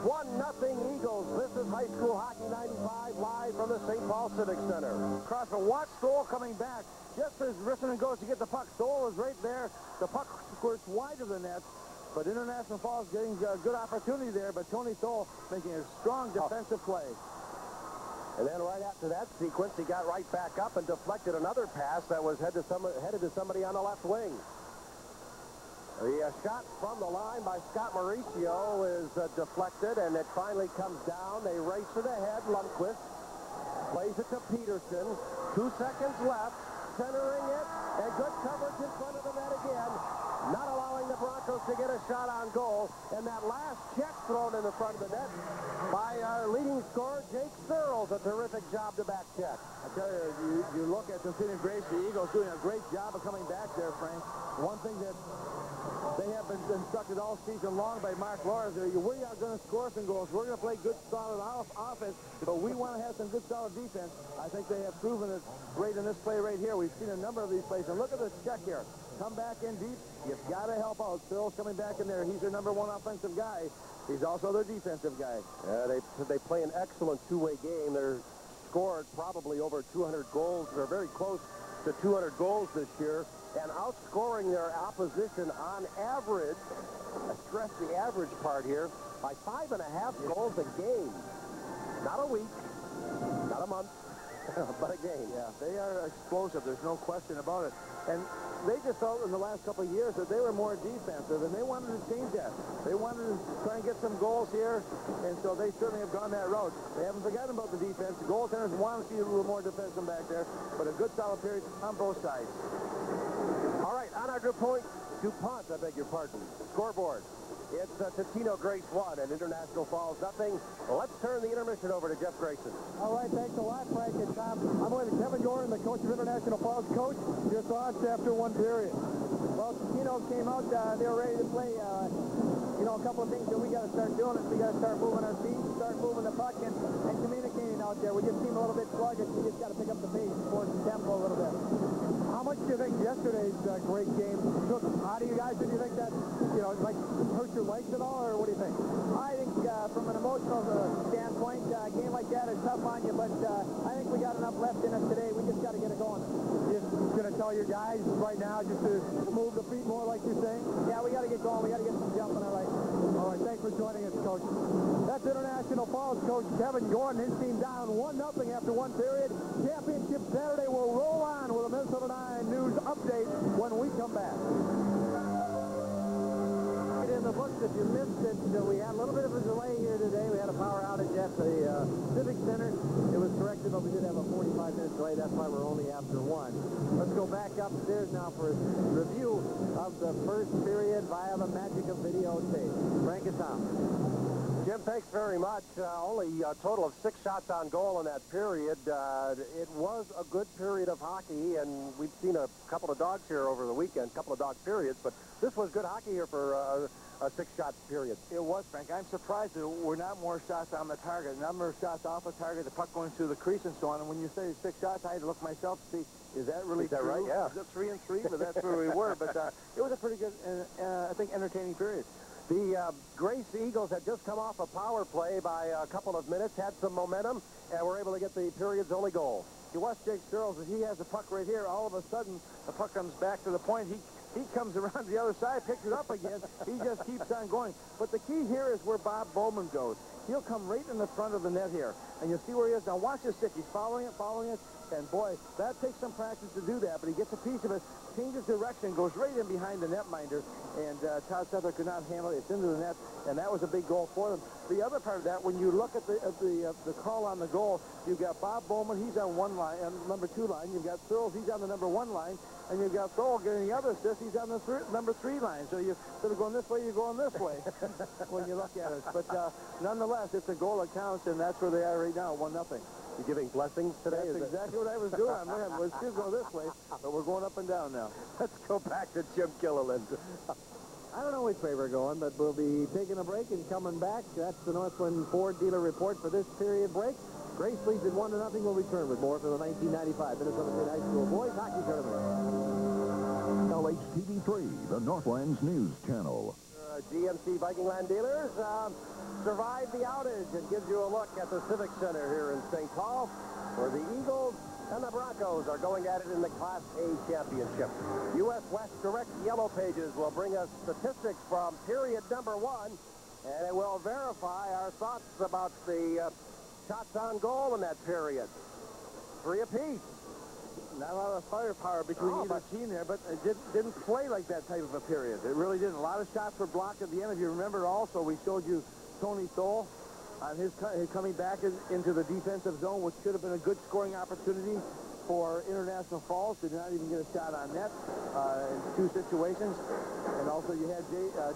A: 1-0 Eagles. This is High School Hockey 95, live from the St. Paul Civic Center.
E: Across a watch Stoll coming back. Just as Rissanen goes to get the puck, Stoll is right there. The puck squirts wide of the net, but International Falls getting a good opportunity there, but Tony Stoll making a strong defensive play.
A: And then right after that sequence, he got right back up and deflected another pass that was headed to somebody on the left wing. The shot from the line by Scott Mauricio is deflected, and it finally comes down. They race it ahead. Lundqvist plays it to Peterson. 2 seconds left.
B: centering it, and good coverage in front of the net again, not allowing the Broncos to get a shot on goal. And that last check thrown in the front of the net by our leading scorer, Jake Searles. A terrific job to back check.
E: I tell you, you look at Totino Grace, the Eagles doing a great job of coming back there, Frank. One thing that they have been instructed all season long by Mark Lawrence, we are going to score some goals. We're going to play good, solid offense, but we want to have some good, solid defense. I think they have proven it great in this play right here. We've seen a number of these plays, and look at this check here. Come back in deep. You've got to help out. Phil's coming back in there. He's their number one offensive guy. He's also their defensive guy.
B: They play an excellent two-way game. They're scored probably over 200 goals. They're very close to 200 goals this year, and outscoring their opposition on average, I stress the average part here, by 5.5 goals a game. Not a week, not a month, but a game.
E: Yeah, they are explosive. There's no question about it. And they just felt in the last couple of years that they were more defensive, and they wanted to change that. They wanted to try and get some goals here, and so they certainly have gone that route. They haven't forgotten about the defense. The goaltenders want to see a little more defensive back there, but a good solid period on both sides.
B: All right, on our DuPont, I beg your pardon, scoreboard. It's Totino Grace 1 and International Falls nothing. Let's turn the intermission over to Jeff Grayson.
C: All right, thanks a lot, Frank and Tom. I'm with Kevin Jordan, the coach of International Falls. Coach, your thoughts after one period?
F: Well, Totino came out, they were ready to play. A couple of things that we got to start doing is we got to start moving our feet, start moving the puck, and communicating out there. We just seem a little bit sluggish. We just got to pick up the pace, force the tempo a little bit.
C: How much do you think yesterday's great game took out of you guys? Do you think that, like hurt your legs at all, or what do you think?
F: I think from an emotional standpoint, a game like that is tough on you, but I think we got enough left in us today. We just got to get it going.
C: You're going to tell your guys right now just to move the feet more, like you're saying?
F: Yeah, we got to get going. We got to get some jump in our legs.
C: All right, thanks for joining us, Coach. That's International Falls coach Kevin Gordon. His team down 1-0 after one period. Championship Saturday will roll on with a Minnesota 9 News update when we come back.
D: In the books, if you missed it, we had a little bit of a delay here today. We had a power outage at the Civic Center. It was corrected, but we did have a 45-minute delay. That's why we're only after one. Let's go back upstairs now for a review of the first period via the magic of videotape. Frank and Tom.
B: Jim, thanks very much. Only a total of 6 shots on goal in that period. It was a good period of hockey, and we've seen a couple of dogs here over the weekend, a couple of dog periods, but this was good hockey here for a 6-shot period.
E: It was, Frank. I'm surprised there were not more shots on the target. A number of shots off the target, the puck going through the crease and so on. And when you say 6 shots, I had to look myself to see, is that really true?
B: Right? Yeah.
E: Is it 3 and 3? But that's where we were. But it was a pretty good, I think, entertaining period.
B: The Grace Eagles had just come off a power play by a couple of minutes, had some momentum, and were able to get the period's only goal.
E: You watch Jake Searles, as he has the puck right here, all of a sudden the puck comes back to the point. He comes around the other side, picks it up again. He just keeps on going. But the key here is where Bob Bowman goes. He'll come right in the front of the net here, and you'll see where he is. Now watch his stick. He's following it, and boy, that takes some practice to do that, but he gets a piece of it, changes direction, goes right in behind the netminder, and Todd Suther could not handle it. It's into the net, and that was a big goal for them. The other part of that, when you look at the call on the goal, you've got Bob Bowman, he's on one line, on number 2 line. You've got Searles, he's on the number 1 line, and you've got Thole getting the other assist, he's on the number 3 line. So you instead of going this way, you're going this way when you look at it. But nonetheless, it's a goal that counts, and that's where they are right now, 1-0.
B: You giving blessings today?
E: That's exactly what I was doing. We should go this way, but we're going up and down now.
B: Let's go back to Jim Gilliland.
D: I don't know which way we're going, but we'll be taking a break and coming back. That's the Northland Ford dealer report for this period break. Grace leads at 1-0. We'll return with more for the 1995 Minnesota State High School Boys Hockey Tournament.
G: LHTV3, the Northland's news channel.
B: GMC Viking Land dealers survived the outage and gives you a look at the Civic Center here in St. Paul, where the Eagles and the Broncos are going at it in the Class A championship. U.S. West Direct Yellow Pages will bring us statistics from period number 1, and it will verify our thoughts about the shots on goal in that period. 3 apiece.
E: Not a lot of firepower between either team there, but it didn't play like that type of a period. It really didn't. A lot of shots were blocked at the end. If you remember also, we showed you Tony Thole on his coming back into the defensive zone, which should have been a good scoring opportunity. for International Falls. Did not even get a shot on net in 2 situations. And also you had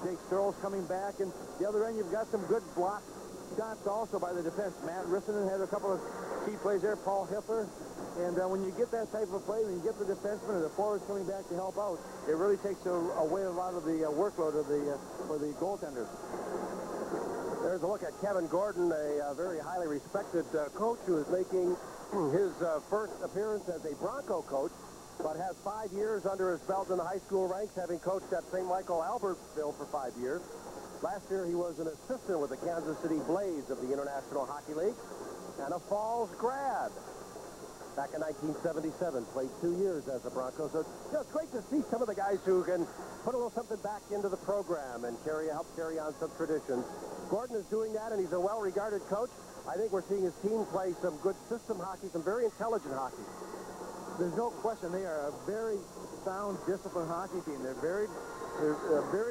E: Jake Sterles coming back. And the other end, you've got some good block shots also by the defense. Matt Rissanen had a couple of key plays there. Paul Hiffler. And when you get that type of play, when you get the defenseman or the forwards coming back to help out, it really takes away a lot of the workload of for the goaltenders.
B: There's a look at Kevin Gordon, a very highly respected coach who is making his first appearance as a Bronco coach, but has 5 years under his belt in the high school ranks, having coached at St. Michael Albertville for 5 years. Last year, he was an assistant with the Kansas City Blaze of the International Hockey League and a Falls grad. Back in 1977, played 2 years as a Bronco. So it's great to see some of the guys who can put a little something back into the program and help carry on some traditions. Gordon is doing that, and he's a well-regarded coach. I think we're seeing his team play some good system hockey, some very intelligent hockey.
E: There's no question they are a very sound, disciplined hockey team. They're very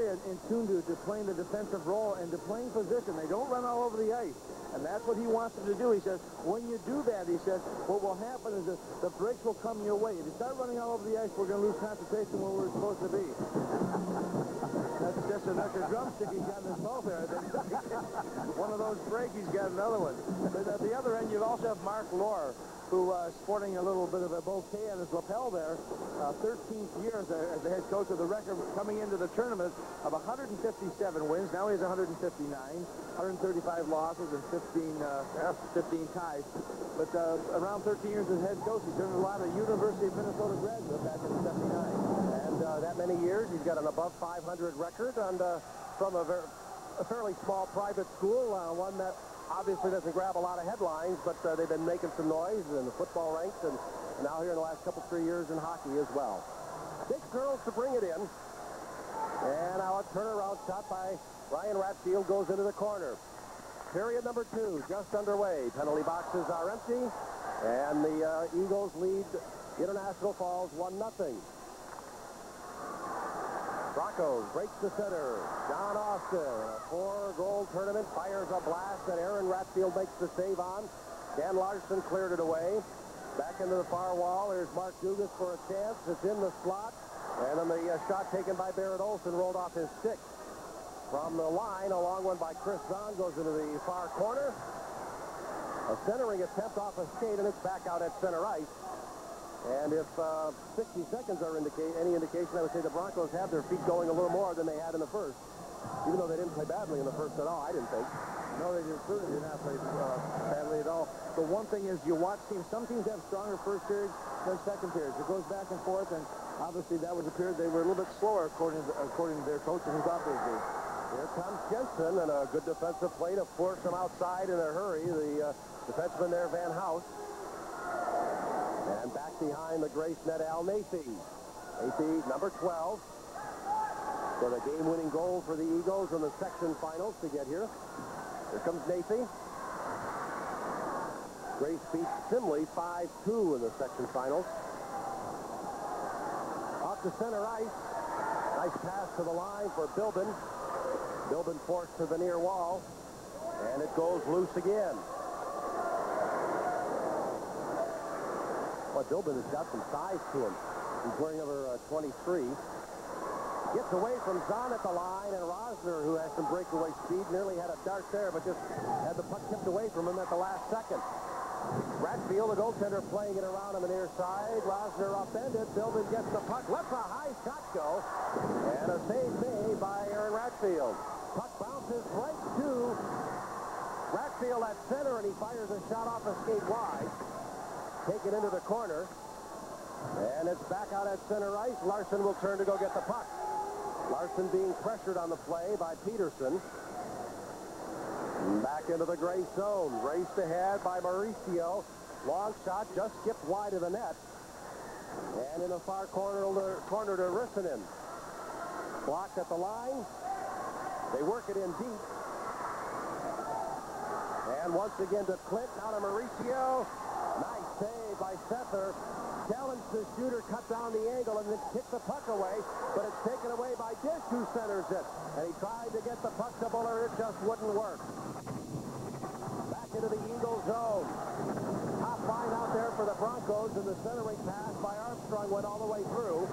E: in tune to playing the defensive role and to playing position. They don't run all over the ice. And that's what he wants them to do. He says, when you do that, he says, what will happen is that the breaks will come your way. If you start running all over the ice, we're going to lose concentration where we're supposed to be. That's just another drumstick he's got in his mouth there. I think. One of those breaks, he's got another one. But at the other end, you also have Mark Lohr, who sporting a little bit of a bouquet on his lapel there. 13th year as the head coach of the record, coming into the tournament of 157 wins. Now he has 159, 135 losses, and 15 ties. But around 13 years as head coach, he's done a lot of University of Minnesota graduates back in 79.
B: And that many years, he's got an above 500 record and from a fairly small private school, one that obviously doesn't grab a lot of headlines, but they've been making some noise in the football ranks and now here in the last 3 years in hockey as well. Big girls to bring it in. And now a turnaround shot by Ryan Ratfield goes into the corner. Period number 2 just underway. Penalty boxes are empty, and the Eagles lead International Falls 1-0. Broncos breaks the center. John Austin, a 4-goal tournament, fires a blast that Aaron Ratfield makes the save on. Dan Larson cleared it away. Back into the far wall. Here's Mark Dugas for a chance. It's in the slot. And then the shot taken by Barrett Olson rolled off his stick. From the line, a long one by Chris Zahn goes into the far corner. A centering attempt off a skate, and it's back out at center ice. And if 60 seconds are any indication, I would say the Broncos have their feet going a little more than they had in the first. Even though they didn't play badly in the first at all, I didn't think.
E: No, they certainly did not play badly at all. The one thing is you watch teams. Some teams have stronger first periods than second periods. It goes back and forth, and obviously that was a period they were a little bit slower according to their coach and who thought they'd be.
B: Here comes Jensen, and a good defensive play to force him outside in a hurry. The defenseman there, Van House. And back behind the Grace net, Al Nathy. Nathy, number 12. For the game-winning goal for the Eagles in the section finals to get here. Here comes Nathy. Grace beats Simley 5-2 in the section finals. Off the center ice. Nice pass to the line for Bilbin. Bilbin forced to the near wall. And it goes loose again. But Bilbin has got some size to him. He's wearing number 23. Gets away from Zahn at the line, and Rosner, who has some breakaway speed, nearly had a dart there, but just had the puck tipped away from him at the last second. Ratfield, the goaltender, playing it around on the near side. Rosner upended. Bilbin gets the puck. Lets a high shot go. And a save made by Aaron Ratfield. Puck bounces right to Ratfield at center, and he fires a shot off a skate wide. Taken into the corner. And it's back out at center ice. Larson will turn to go get the puck. Larson being pressured on the play by Peterson. Back into the gray zone. Raced ahead by Mauricio. Long shot just skipped wide of the net. And in the far corner to Rissanen. Blocked at the line. They work it in deep. And once again to Clint. Now to Mauricio. Nice save by Sether. Challenged the shooter, cut down the angle, and then kicked the puck away, but it's taken away by Dish, who centers it. And he tried to get the puck to Buller, it just wouldn't work. Back into the Eagle zone. Top line out there for the Broncos. Broncos, and the centering pass by Armstrong went all the way through.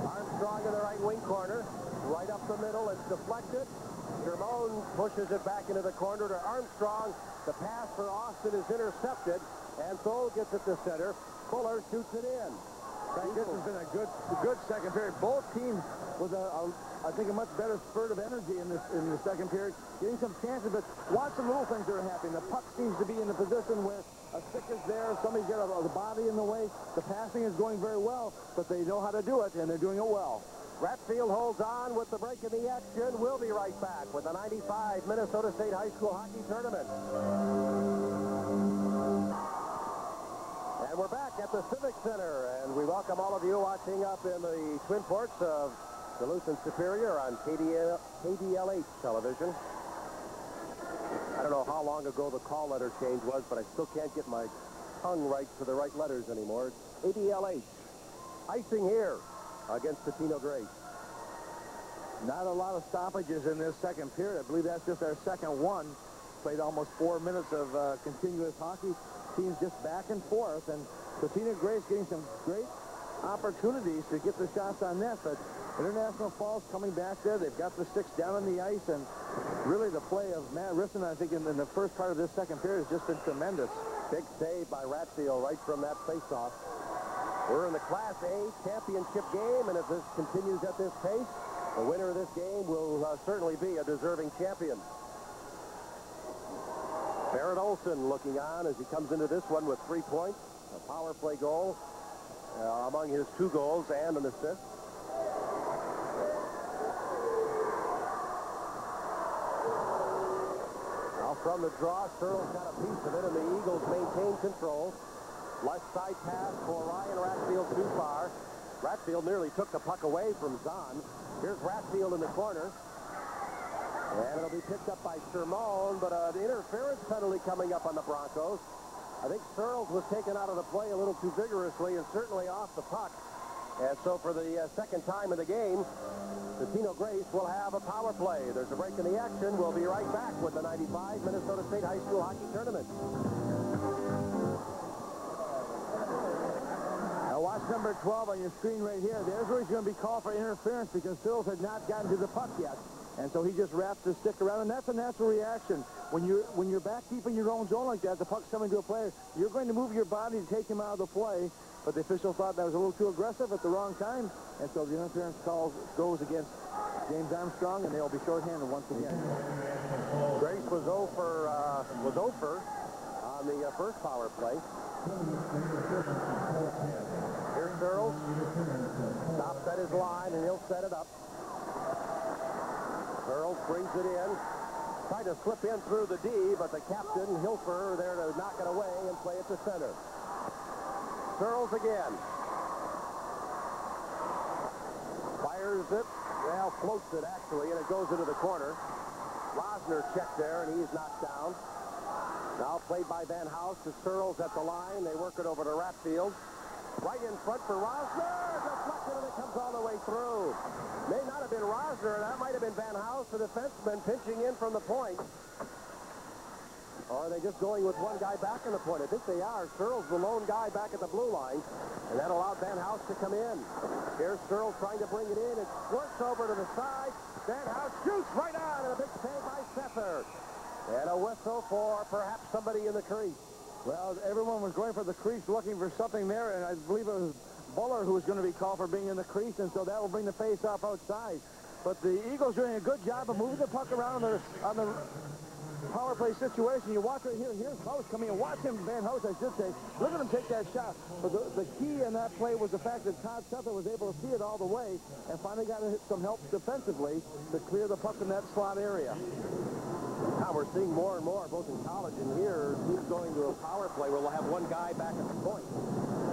B: Armstrong in the right wing corner, right up the middle. It's deflected. Jermone pushes it back into the corner to Armstrong. The pass for Austin is intercepted, and Thole gets it to center. Fuller shoots it in.
E: This has been a good second period. Both teams with I think a much better spurt of energy in the second period, getting some chances, but watch the little things that are happening. The puck seems to be in the position where a stick is there, somebody's got the body in the way. The passing is going very well, but they know how to do it, and they're doing it well.
B: Ratfield holds on with the break in the action. We'll be right back with the 95 Minnesota State High School Hockey Tournament. And we're back at the Civic Center, and we welcome all of you watching up in the Twin Ports of Duluth and Superior on KDLH television. I don't know how long ago the call letter change was, but I still can't get my tongue right to the right letters anymore. It's KDLH. Icing here against Totino Grace.
E: Not a lot of stoppages in this second period. I believe that's just our second one. Played almost 4 minutes of continuous hockey. Teams just back and forth, and Totino Grace getting some great opportunities to get the shots on net, but International Falls coming back there. They've got the sticks down on the ice, and really the play of Matt Risson, I think, in the first part of this second period has just been tremendous.
B: Big save by Ratfield right from that faceoff. We're in the Class A championship game, and if this continues at this pace, the winner of this game will certainly be a deserving champion. Barrett Olson looking on as he comes into this one with 3 points, a power play goal among his 2 goals and an assist. Now from the draw, Searle's got a piece of it, and the Eagles maintain control. Left side pass for Ryan Ratfield too far. Ratfield nearly took the puck away from Zahn. Here's Ratfield in the corner. And it'll be picked up by Shermone, but an interference penalty coming up on the Broncos. I think Searles was taken out of the play a little too vigorously and certainly off the puck. And so for the second time in the game, Totino Grace will have a power play. There's a break in the action. We'll be right back with the 95 Minnesota State High School Hockey Tournament.
E: Now watch number 12 on your screen right here. There's where he's going to be called for interference because Searles had not gotten to the puck yet. And so he just wraps his stick around, and that's a natural reaction. When you're back deep in your own zone like that, the puck's coming to a player, you're going to move your body to take him out of the play. But the official thought that was a little too aggressive at the wrong time, and so the interference call goes against James Armstrong, and they'll be shorthanded once again.
B: Grace was 0 for on the first power play. Here's Searles. Stops at his line, and he'll set it up. Searles brings it in. Tried to slip in through the D, but the captain, Hilfer, there to knock it away and play it to center. Searles again. Fires it. Well, floats it, actually, and it goes into the corner. Rosner checked there, and he's knocked down. Now played by Van House to Searles at the line. They work it over to Ratfield. Right in front for Rosner. Deflected, and it comes all the way through. May not have been Rosner. That might have been Van House, the defenseman, pinching in from the point. Or are they just going with one guy back in the point? I think they are. Searles, the lone guy back at the blue line. And that allowed Van House to come in. Here's Searles trying to bring it in. It squirts over to the side. Van House shoots right on, and a big save by Sether. And a whistle for perhaps somebody in the crease.
E: Well, everyone was going for the crease, looking for something there, and I believe it was Buller who was going to be called for being in the crease, and so that will bring the face-off outside. But the Eagles are doing a good job of moving the puck around on the power play situation. You watch right here. Here's House coming in. Watch him, Van House, I should say. Look at him take that shot. But the key in that play was the fact that Todd Sether was able to see it all the way and finally got some help defensively to clear the puck in that slot area.
B: Now we're seeing more and more, both in college and here, teams going to a power play where we'll have one guy back at the point.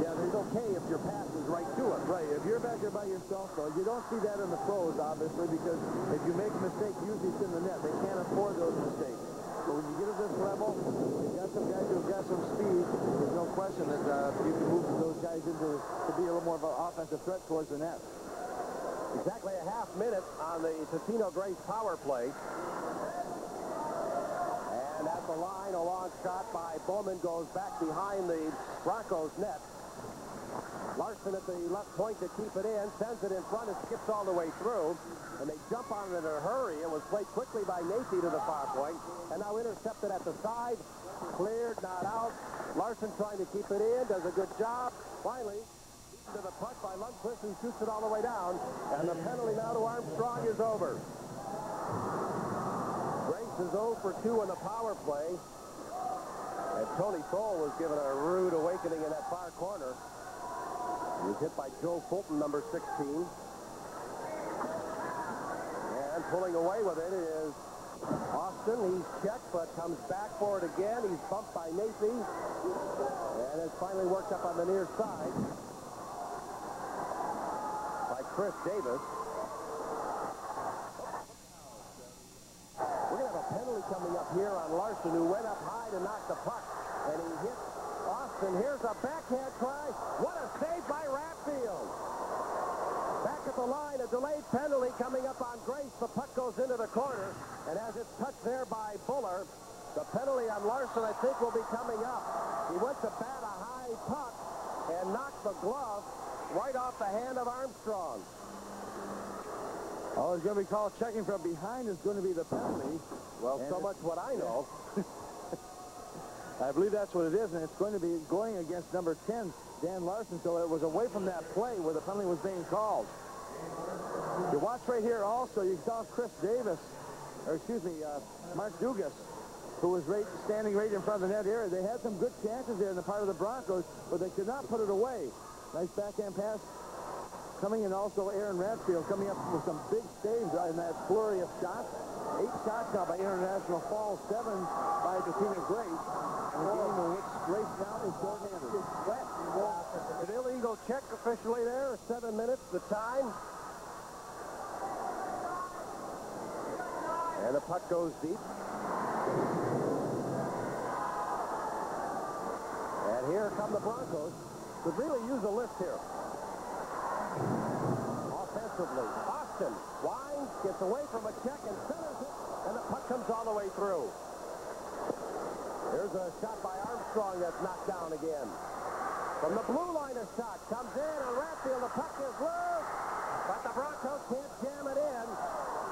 B: Yeah, it's okay if your pass is right to it.
E: Right, if you're back there by yourself, though, you don't see that in the pros, obviously, because if you make a mistake, usually it's in the net. They can't afford those mistakes. But when you get to this level, you've got some guys who've got some speed. There's no question that you can move those guys into to be a little more of an offensive threat towards the net.
B: Exactly a half minute on the Totino Grace power play. And that at the line. A long shot by Bowman goes back behind the Broncos net. Larson at the left point to keep it in, sends it in front, and skips all the way through. And they jump on it in a hurry. It was played quickly by Nacy to the far point, and now intercepted at the side. Cleared, not out. Larson trying to keep it in, does a good job. Finally, to the puck by Lundqvist, who shoots it all the way down. And the penalty now to Armstrong is over. Grace is 0 for 2 on the power play. And Tony Thole was given a rude awakening in that far corner. He was hit by Joe Fulton, number 16. And pulling away with it is Austin. He's checked, but comes back for it again. He's bumped by Nacy. And has finally worked up on the near side by Chris Davis. We're going to have a penalty coming up here on Larson, who went up high to knock the puck. And he hit Austin. Here's a backhand try. What a save by Ratfield. Back at the line, a delayed penalty coming up on Grace. The puck goes into the corner. And as it's touched there by Buller, the penalty on Larson, I think, will be coming up. He went to bat a high puck and knocked the glove right off the hand of Armstrong.
E: All it's going to be called checking from behind is going to be the penalty.
B: Well, so much what I know.
E: I believe that's what it is, and it's going to be going against number 10, Dan Larson, so it was away from that play where the penalty was being called. You watch right here also, you saw Chris Davis, or excuse me, Mark Dugas, who was standing right in front of the net area. They had some good chances there in the part of the Broncos, but they could not put it away. Nice backhand pass coming in. Also Aaron Ratfield coming up with some big saves in that flurry of shots. 8 shots now by International Falls, 7 by Totino Grace. And a game in which Grace now is short-handed.
B: An illegal check officially there. 7 minutes, the time. And the puck goes deep. And here come the Broncos. Could really use a lift here. Offensively, Austin winds, gets away from a check and centers it, and the puck comes all the way through. Here's a shot by Armstrong that's knocked down again. From the blue line, a shot comes in, and Ratfield, the puck is loose, but the Broncos can't jam it in.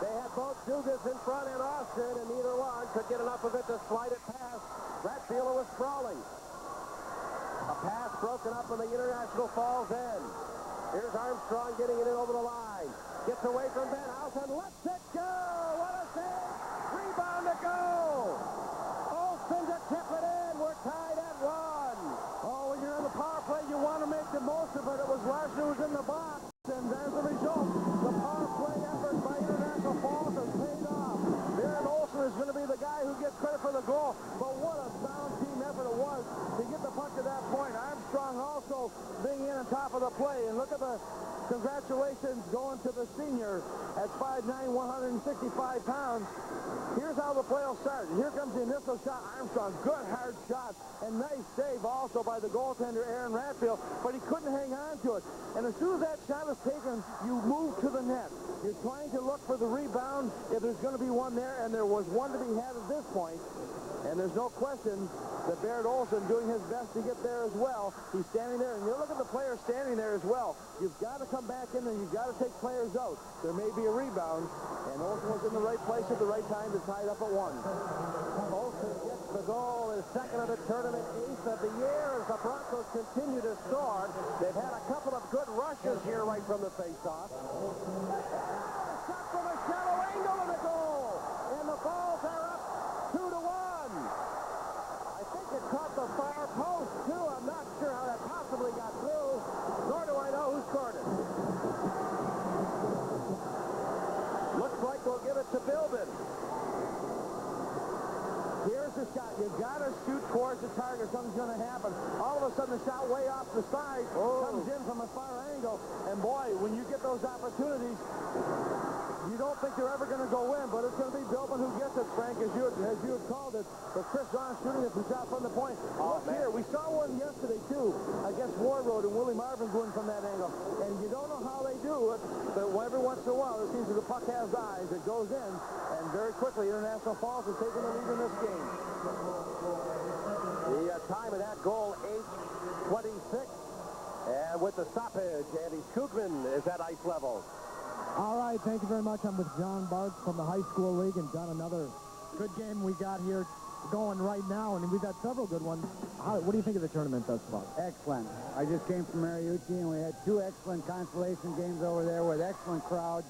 B: They had both Dugas in front and Austin, and neither one could get enough of it to slide it past Ratfield, who was sprawling. A pass broken up in the International Falls end. Here's Armstrong getting it in over the line. Gets away from Ben House and lets it go. What a save. Rebound to go. Olsen to tip it in. We're tied at 1.
C: Oh, when you're in the power play, you want to make the most of it. It was Larson who was in the box. And as a result, the power play effort by International Falls has paid off. Darren Olsen is going to be the guy who gets credit for the goal. But what a sound team effort it was to get the puck to that point. Armstrong also being in on top of the play. And look at the congratulations going to the senior at 5'9", 165 pounds. Here's how the play will start. Here comes the initial shot. Armstrong, good hard shot. And nice save also by the goaltender, Aaron Ratfield. But he couldn't hang on to it. And as soon as that shot is taken, you move to the net. You're trying to look for the rebound if there's going to be one there, and there was one to be had at this point. And there's no question that Barrett Olsen doing his best to get there as well. He's standing there, and you look at the players standing there as well. You've got to come back in, and you've got to take players out. There may be a rebound, and Olsen was in the right place at the right time to tie it up at 1.
B: Olsen gets the goal, his second of the tournament, 8th of the year, as the Broncos continue to score. They've had a couple of good rushes here right from the faceoff. Shot from a shallow angle and a goal. And the Falls are up 2-1. I think it caught the far post, too. I'm not sure how that possibly got through, nor do I know who scored it. Looks like we'll give it to Bilbin. Here's the shot. You got to shoot towards the target. Something's going to happen. All of a sudden, the shot way off the side comes in from a far angle. And boy, when you get those opportunities, you don't think they're ever going to go in, but it's going to be Bilbin who gets it, Frank, as you had called it. But Chris John shooting it from shot from the point. Look here, we saw one yesterday, too, against Warroad, and Willie Marvin going from that angle. And you don't know how they do it, but every once in a while, it seems that the puck has eyes. It goes in, and very quickly, International Falls has taken the lead in this game. The time of that goal, 8:26. And with the stoppage, Andy Skugman is at ice level.
H: All right, thank you very much. I'm with John Bart from the High School League. And, John, another good game we got here going right now. And we've got several good ones. What do you think of the tournament thus far?
C: Excellent. I just came from Mariucci, and we had 2 excellent consolation games over there with excellent crowds.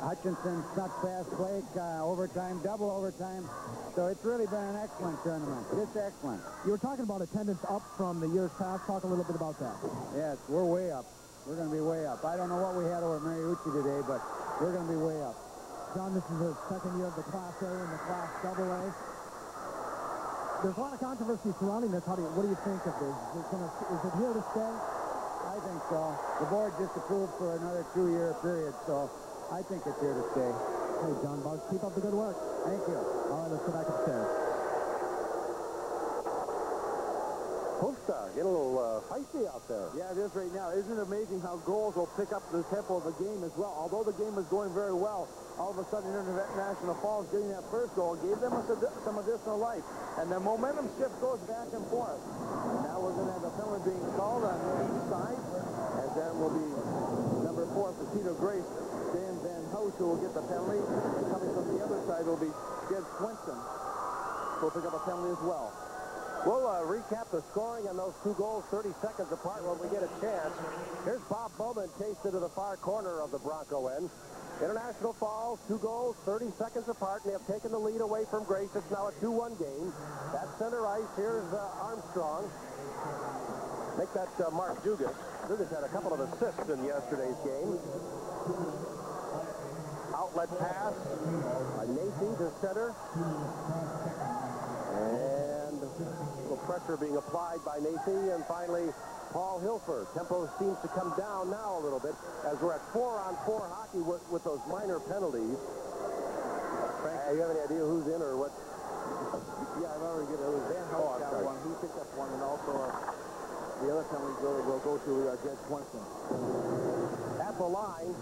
C: Hutchinson snuck past Blake, overtime, double overtime. So it's really been an excellent tournament. Just excellent.
H: You were talking about attendance up from the years past. Talk a little bit about that.
C: Yes, we're way up. We're going to be way up. I don't know what we had over at Mariucci today, but we're going to be way up.
H: John, this is the second year of the Class A and the Class AA. There's a lot of controversy surrounding this. What do you think of this? Is it here to stay?
C: I think so. The board just approved for another 2-year period, so I think it's here to stay.
H: Hey, John Buggs, keep up the good work.
C: Thank you.
H: All right, let's go back upstairs.
B: Hoofstar getting a little feisty out there.
E: Yeah, it is right now. Isn't it amazing how goals will pick up the tempo of the game as well? Although the game is going very well, all of a sudden International Falls getting that first goal gave them some additional life. And the momentum shift goes back and forth. And now we're going to have a penalty being called on each side. And then will be number 4, Totino Grace, Dan Van Hoos, who will get the penalty. And coming from the other side will be Jed Swenson, who will pick up a penalty as well.
B: We'll recap the scoring on those 2 goals 30 seconds apart when we get a chance. Here's Bob Bowman chased into the far corner of the Bronco end. International Falls, 2 goals 30 seconds apart, and they have taken the lead away from Grace. It's now a 2-1 game. That's center ice. Here's Armstrong. Make that Mark Dugas. Dugas had a couple of assists in yesterday's game. Outlet pass. Nacy to center. And a little pressure being applied by Nacy. And finally, Paul Hilfer. Tempo seems to come down now a little bit as we're at 4-on-4 hockey with those minor penalties. Frank, you have any idea who's in or what?
E: Yeah, I remember it was Van Hout got one. He picked up one, and also the other penalty will go to Jed Swenson.
B: At the line,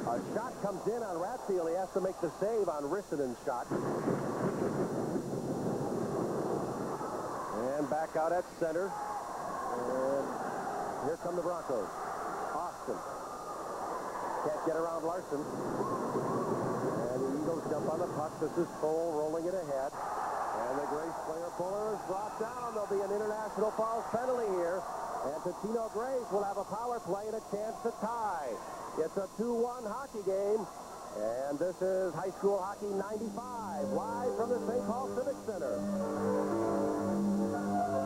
B: a shot comes in on Ratfield. He has to make the save on Rissanen's shot. And back out at center. And here come the Broncos. Austin. Can't get around Larson. And the Eagles jump on the puck. This is Cole rolling it ahead. And the Grace player Fuller is brought down. There'll be an International Falls penalty here. And Totino Grace will have a power play and a chance to tie. It's a 2-1 hockey game. And this is High School Hockey 95, live from the St. Paul Civic Center.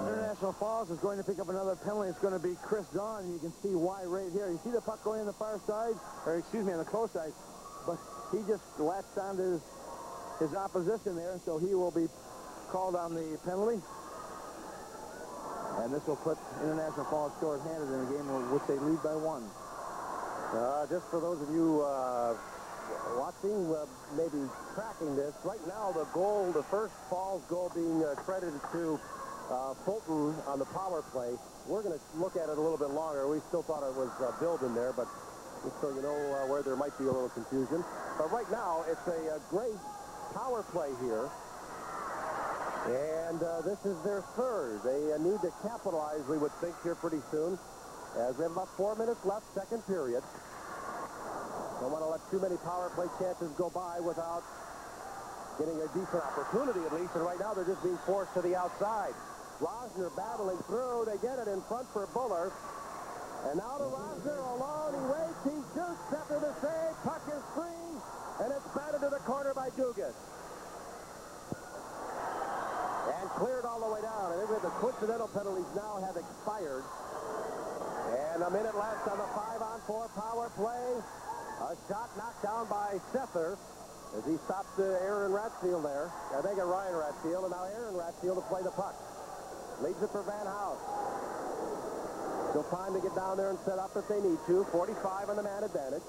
E: International Falls is going to pick up another penalty. It's going to be Chris Dawn, and you can see why right here. You see the puck going on the far side, or excuse me, on the close side, but he just latched onto his opposition there, so he will be called on the penalty. And this will put International Falls short-handed in a game in which they lead by 1.
B: Just for those of you watching, maybe tracking this, right now the first Falls goal being credited to Fulton on the power play. We're going to look at it a little bit longer. We still thought it was Bill in there, but just so you know where there might be a little confusion. But right now, it's a great power play here. And this is their third. They need to capitalize, we would think, here pretty soon, as we have about 4 minutes left, second period. Don't want to let too many power play chances go by without getting a decent opportunity, at least. And right now, they're just being forced to the outside. Rosner battling through. They get it in front for Buller. And now to Rosner alone. He waits. He shoots after the save. Puck is free. And it's batted to the corner by Dugas. And cleared all the way down. And the coincidental penalties now have expired. And a minute left on the 5-on-4 power play. A shot knocked down by Sether as he stopped Aaron Ratfield there. I think Ryan Ratfield. And now Aaron Ratfield to play the puck. Leads it for Van House. Still time to get down there and set up if they need to. 45 on the man advantage.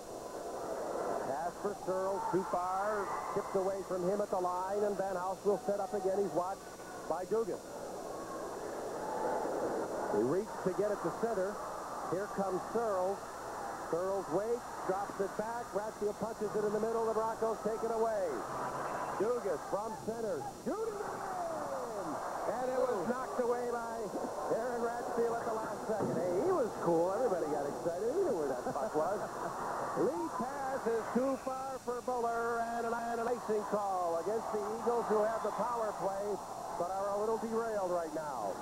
B: Pass for Searles, too far. Tipped away from him at the line, and Van House will set up again. He's watched by Dugan. He reached to get it to center. Here comes Searles. Searles waits, drops it back. Ratfield punches it in the middle. The Broncos take it away. Dugas from center. Shooting! knocked away by Aaron Ratfield at the last second. Hey, he was cool. Everybody got excited. He knew where that puck was. Lead pass is too far for Buller, and an icing call against the Eagles, who have the power play, but are a little derailed right now.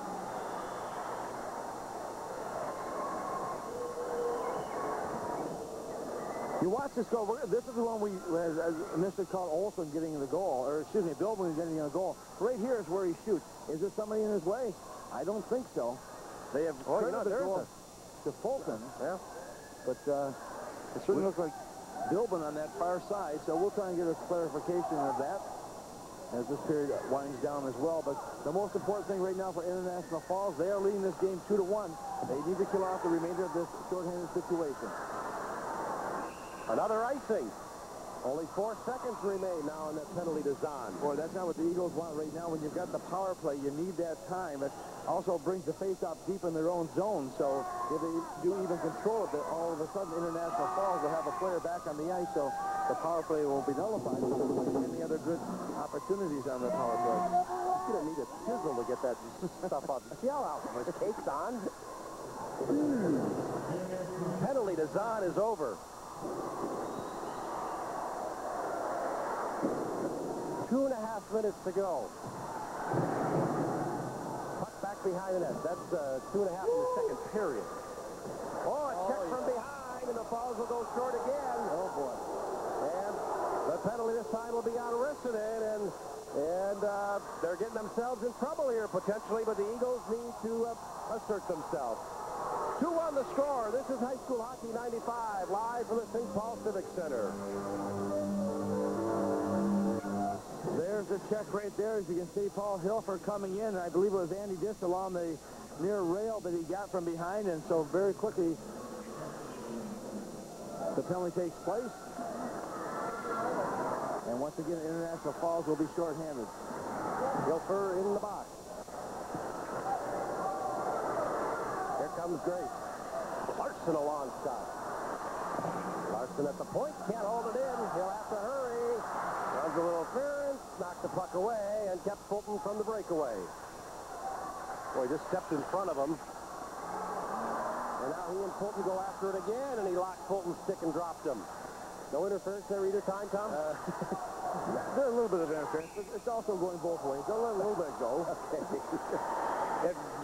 E: You watch this go. This is the one we initially called Olsen getting the goal, or excuse me, Billman getting a goal. Right here is where he shoots. Is there somebody in his way? I don't think so. They have turned the goal to Fulton.
B: Yeah.
E: But it certainly looks like Billman on that far side, so we'll try and get a clarification of that as this period winds down as well. But the most important thing right now for International Falls, they are leading this game 2-1. They need to kill off the remainder of this shorthanded situation.
B: Another icing. Only 4 seconds remain now in that penalty to Zahn.
E: Boy, that's not what the Eagles want right now. When you've got the power play, you need that time. It also brings the face-off deep in their own zone. So if they do even control it, all of a sudden International Falls will have a player back on the ice. So the power play will be nullified. So there won't be any other good opportunities on the power play.
B: You don't need a chisel to get that stuff up. See how out the cake's on? Penalty to Zahn is over. 2.5 minutes to go. Puck back behind the net. That's 2.5 in the second period. Oh, a check from behind, and the Falls will go short again. Oh, boy. And the penalty this time will be on Rissanen, and they're getting themselves in trouble here, potentially, but the Eagles need to assert themselves. 2-1 the score. This is High School Hockey 95, live from the St. Paul Civic Center.
E: There's a check right there. As you can see, Paul Hilfer coming in. I believe it was Andy Distel on the near rail that he got from behind, and so very quickly the penalty takes place. And once again, International Falls will be shorthanded.
B: Hilfer in the box. Here comes Grace. Larson a long shot. Larson at the point. Can't hold it in. He'll have to hurry. Runs a little clearance. Knocked the puck away and kept Fulton from the breakaway. Boy, just stepped in front of him. And now he and Fulton go after it again, and he locked Fulton's stick and dropped him. No interference there either time, Tom?
E: There's a little bit of interference, but it's also going both ways. They'll let a little bit go.
B: Okay.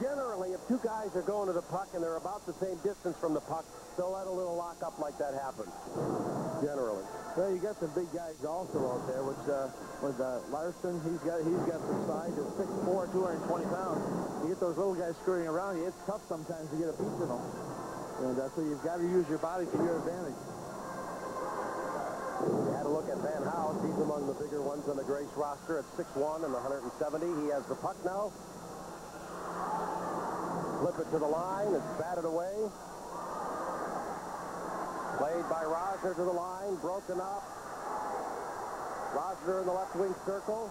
B: Generally, if two guys are going to the puck and they're about the same distance from the puck, they'll let a little lock-up like that happen. Generally.
E: Well, you got some big guys also out there, which with Larson, he's got some size at 6'4", 220 pounds. You get those little guys scurrying around you, it's tough sometimes to get a piece of them. And so you've got to use your body to your advantage.
B: We had a look at Van House. He's among the bigger ones on the Grace roster at 6'1" and 170. He has the puck now. Flip it to the line. It's batted away. Played by Rosner to the line. Broken up. Rosner in the left wing circle.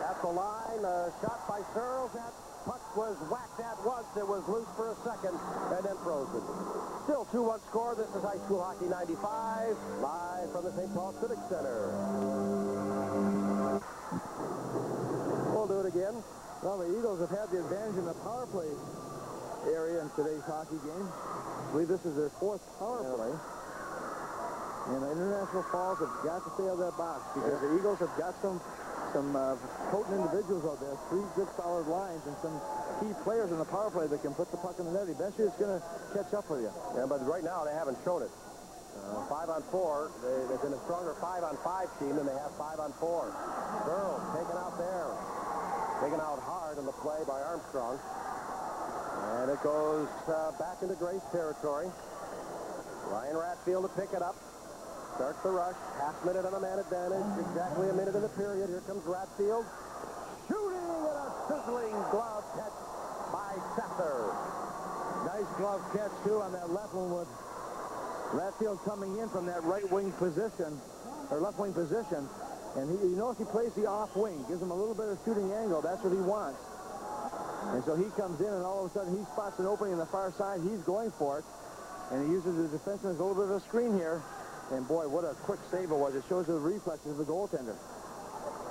B: At the line. A shot by Searles. That puck was whacked at once. It was loose for a second and then frozen. Still 2-1 score. This is High School Hockey 95. Live from the St. Paul Civic Center. We'll do it again.
E: Well, the Eagles have had the advantage in the power play area in today's hockey game. I believe this is their 4th power play. And the International Falls have got to stay out of that box because the Eagles have got some potent individuals out there, 3 good solid lines, and some key players in the power play that can put the puck in the net. Eventually, it's going to catch up with you.
B: Yeah, but right now they haven't shown it. 5-on-4. They've been a stronger 5-on-5 team than they have 5-on-4. Searles taken out there. Taken out hard on the play by Armstrong. And it goes back into Grace territory. Ryan Ratfield to pick it up. Starts the rush. Half minute on a man advantage. Exactly a minute in the period. Here comes Ratfield. Shooting and a sizzling glove catch by Sather.
E: Nice glove catch, too, on that left one with Ratfield coming in from that right wing position, or left wing position. And you notice he plays the off wing. Gives him a little bit of shooting angle. That's what he wants. And so he comes in, and all of a sudden he spots an opening on the far side. He's going for it. And he uses the defenseman as a little bit of a screen here. And boy, what a quick save it was. It shows the reflexes of the goaltender.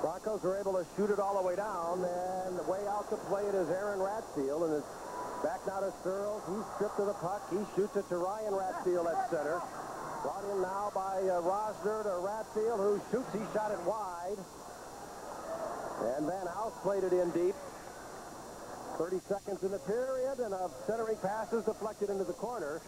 B: Broncos are able to shoot it all the way down, and the way out to play it is Aaron Ratfield, and it's back now to Searles. He's stripped of the puck. He shoots it to Ryan Ratfield at center. Brought in now by Rosner to Ratfield, who shoots. He shot it wide. And Van House played it in deep. 30 seconds in the period, and a centering pass is deflected into the corner.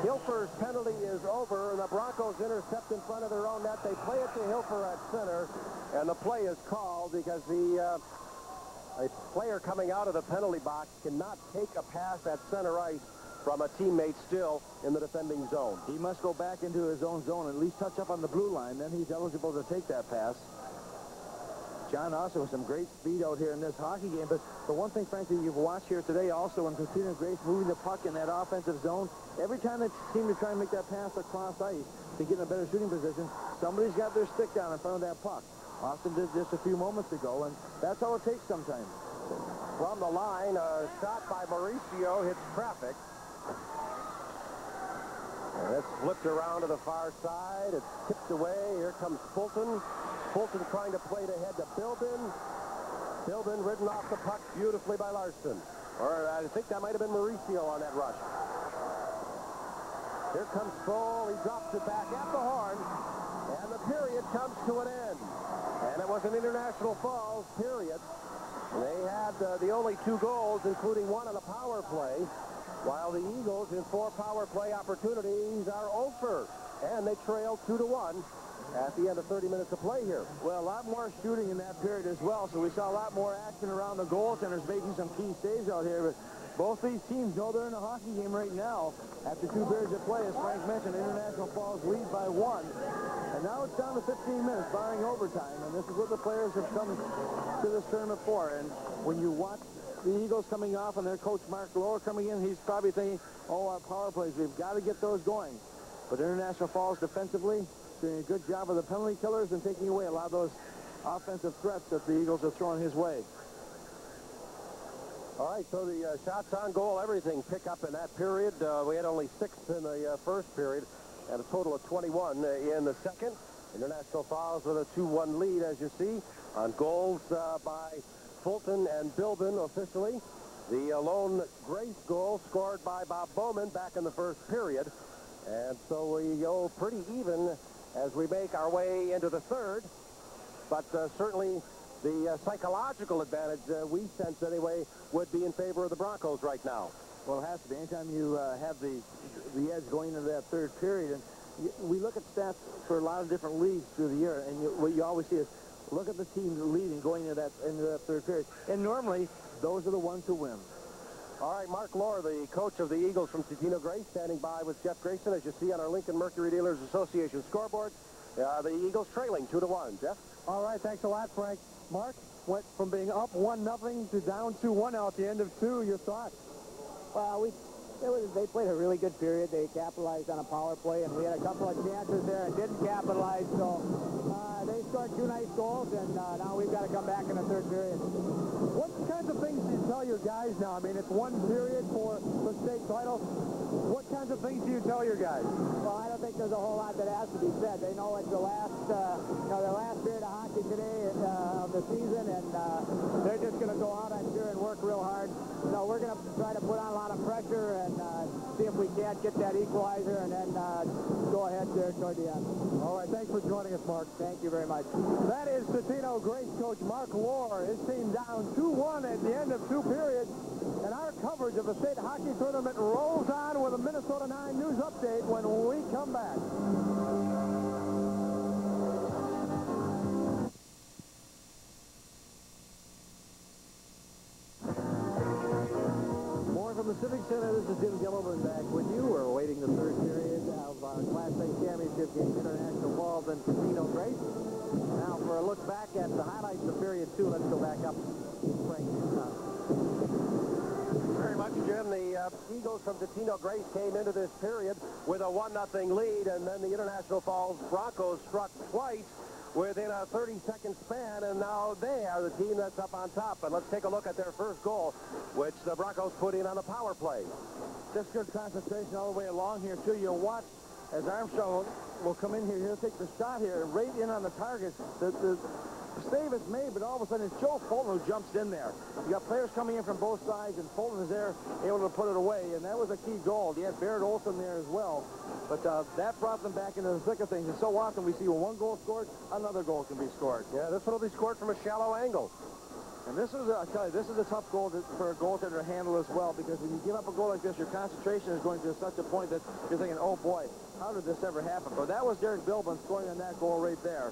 B: Hilfer's penalty is over, and the Broncos intercept in front of their own net. They play it to Hilfer at center, and the play is called because a player coming out of the penalty box cannot take a pass at center ice from a teammate still in the defending zone.
E: He must go back into his own zone and at least touch up on the blue line. Then he's eligible to take that pass. John Austin with some great speed out here in this hockey game. But the one thing, frankly, you've watched here today also when Totino Grace moving the puck in that offensive zone, every time they seem to try and make that pass across ice to get in a better shooting position, somebody's got their stick down in front of that puck. Austin did this a few moments ago, and that's all it takes sometimes.
B: From the line, a shot by Mauricio hits traffic. And it's flipped around to the far side. It's tipped away. Here comes Fulton. Fulton trying to play it ahead to Bilbin. Bilbin ridden off the puck beautifully by Larson. Or I think that might have been Mauricio on that rush. Here comes Kroll. He drops it back at the horn. And the period comes to an end. And it was an International Falls period. They had the only 2 goals, including one on a power play, while the Eagles, in 4 power play opportunities, are over. And they trail 2-1 at the end of 30 minutes of play here.
E: Well, a lot more shooting in that period as well, so we saw a lot more action around the goaltenders making some key saves out here. But both these teams know they're in a hockey game right now. After 2 periods of play, as Frank mentioned, International Falls lead by 1. And now it's down to 15 minutes, barring overtime. And this is what the players have come to this tournament for. And when you watch the Eagles coming off and their coach Mark Lohr coming in, he's probably thinking, oh, our power plays, we've got to get those going. But International Falls defensively doing a good job of the penalty killers and taking away a lot of those offensive threats that the Eagles are throwing his way.
B: All right, so the shots on goal, everything pick up in that period. We had only 6 in the first period and a total of 21 in the second. International Falls with a 2-1 lead, as you see, on goals by Fulton and Bilbin officially. The lone Grace goal scored by Bob Bowman back in the first period. And so we go pretty even as we make our way into the third. But certainly the psychological advantage, we sense anyway, would be in favor of the Broncos right now.
E: Well, it has to be. Anytime you have the edge going into that third period, and we look at stats for a lot of different leagues through the year, and what you always see is look at the team leading going into that third period. And normally, those are the ones who win.
B: All right, Mark Lohr, the coach of the Eagles from Totino Grace, standing by with Jeff Grayson, as you see on our Lincoln Mercury Dealers Association scoreboard. The Eagles trailing 2-1. Jeff?
H: All right, thanks a lot, Frank. Mark went from being up 1-0 to down 2-1 now at the end of 2. Your thoughts?
F: Well, they played a really good period. They capitalized on a power play, and we had a couple of chances there and didn't capitalize. So they scored 2 nice goals, and now we've got to come back in the third period.
H: What kinds of things do you tell your guys now? I mean, it's 1 period for the state title. What kinds of things do you tell your guys?
F: Well, I don't think there's a whole lot that has to be said. They know it's the last, the last period of hockey today of the season, and they're just going to go out, I'm sure, and work real hard. So we're going to try to put on a lot of pressure and see if we can't get that equalizer and then go ahead there toward the end.
H: All right, thanks for joining us, Mark.
F: Thank you very much.
H: That is Totino Grace coach Mark Lohr. His team down 2-1 at the end of 2 periods. And our coverage of the state hockey tournament rolls on with a Minnesota 9 News update when we come back.
E: From the Civic Center, this is Jim Gilliland back with you. We're awaiting the third period of our Class A championship game, International Falls and Totino Grace. Now for a look back at the highlights of period 2, let's go back up. Frank.
B: Very much, Jim. The Eagles from Totino Grace came into this period with a 1-0 lead, and then the International Falls Broncos struck twice within a 30-second span, and now they are the team that's up on top. And let's take a look at their first goal, which the Broncos put in on a power play.
E: Just good concentration all the way along here, too. You'll watch as Armstrong will come in here. He'll take the shot here right in on the target. The save is made, but all of a sudden it's Joe Fulton who jumps in there. You got players coming in from both sides, and Fulton is there able to put it away, and that was a key goal. He had Barrett Olson there as well, but that brought them back into the thick of things. And so often we see when one goal scored, another goal can be scored.
B: Yeah, this one will be scored from a shallow angle.
E: And this is, I tell you, this is a tough goal for a goaltender to handle as well, because when you give up a goal like this, your concentration is going to such a point that you're thinking, oh boy, how did this ever happen? But that was Derek Bilbin scoring on that goal right there.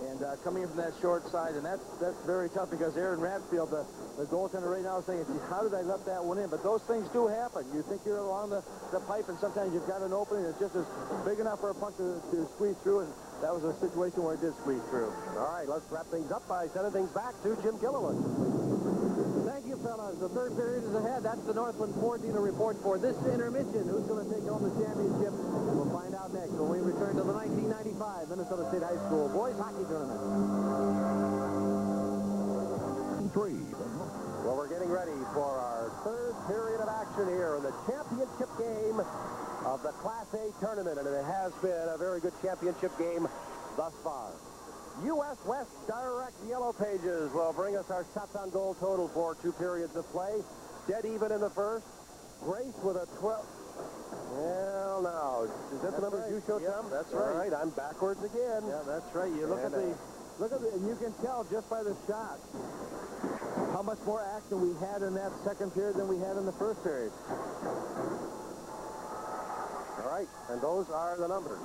E: And coming in from that short side, and that's very tough, because Aaron Ratfield, the goaltender right now, is saying, how did I let that one in? But those things do happen. You think you're along the pipe, and sometimes you've got an opening that's just as big enough for a puck to squeeze through, and that was a situation where it did squeeze through.
B: All right, let's wrap things up by sending things back to Jim Gilliland.
F: Thank you, fellas. The third period is ahead. That's the Northland Totino report for this intermission. Who's going to take home the championship? We'll find out next when we return to the 1995 Minnesota State High School Boys Hockey Tournament.
B: Well, we're getting ready for our third period of action here in the championship game of the Class A tournament, and it has been a very good championship game thus far. U.S. West Direct Yellow Pages will bring us our shots on goal total for 2 periods of play. Dead even in the first. Grace with a 12. Well, now, is that the number you showed, Tom?
E: That's right.
B: All right, I'm backwards again.
E: Yeah, that's right. You look at and you can tell just by the shot how much more action we had in that second period than we had in the first period.
B: All right, and those are the numbers.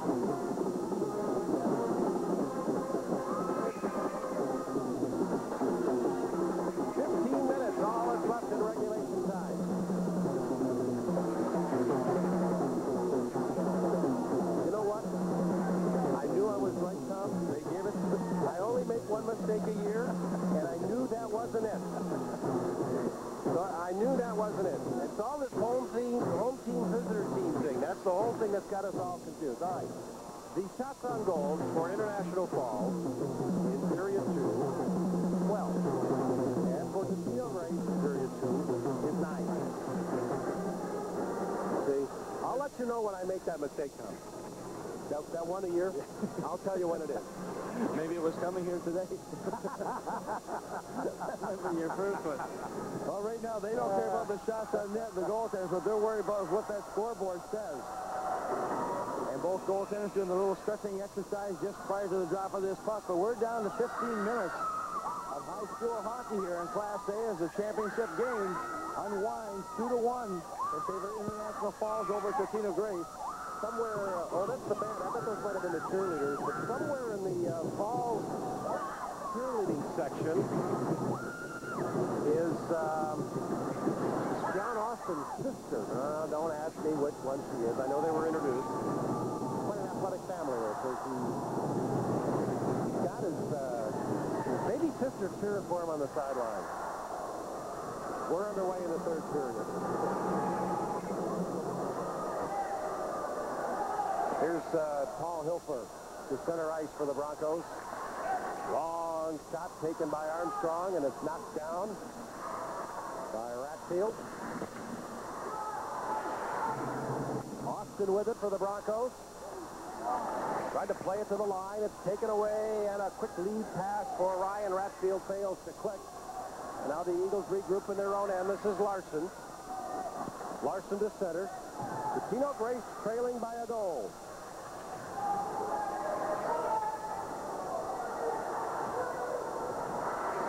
B: 15 minutes, all that's left in regulation time. You know what? I knew I was right, Tom. They gave it. I only make one mistake a year, and I knew that wasn't it. So I knew that wasn't it. It's all this home team, visitor team thing. That's the whole thing that's got us all confused. All right. The shots on goal for International Falls in period 2, 12. And for Totino Grace in period 2 is 9. See, I'll let you know when I make that mistake, Tom. That one a year, I'll tell you when it is.
E: Maybe it was coming here today. Your first one. Well, right now, they don't care about the shots on net, the goaltenders. What they're worried about is what that scoreboard says. And both goaltenders doing the little stretching exercise just prior to the drop of this puck. But we're down to 15 minutes of high school hockey here in Class A as the championship game unwinds 2-1 in favor of International Falls over Totino Grace.
B: Somewhere, oh, that's the band. I thought those might have been the cheerleaders, but somewhere in the Falls cheerleading section is John Austin's sister. Don't ask me which one she is. I know they were introduced. Quite an athletic family there, so he's got his baby sister cheering for him on the sideline. We're underway in the third period. Here's Paul Hilfer to center ice for the Broncos. Long shot taken by Armstrong, and it's knocked down by Ratfield. Austin with it for the Broncos. Tried to play it to the line. It's taken away, and a quick lead pass for Ryan. Ratfield fails to click. And now the Eagles regroup in their own end. This is Larson. Larson to center. Totino Grace trailing by a goal.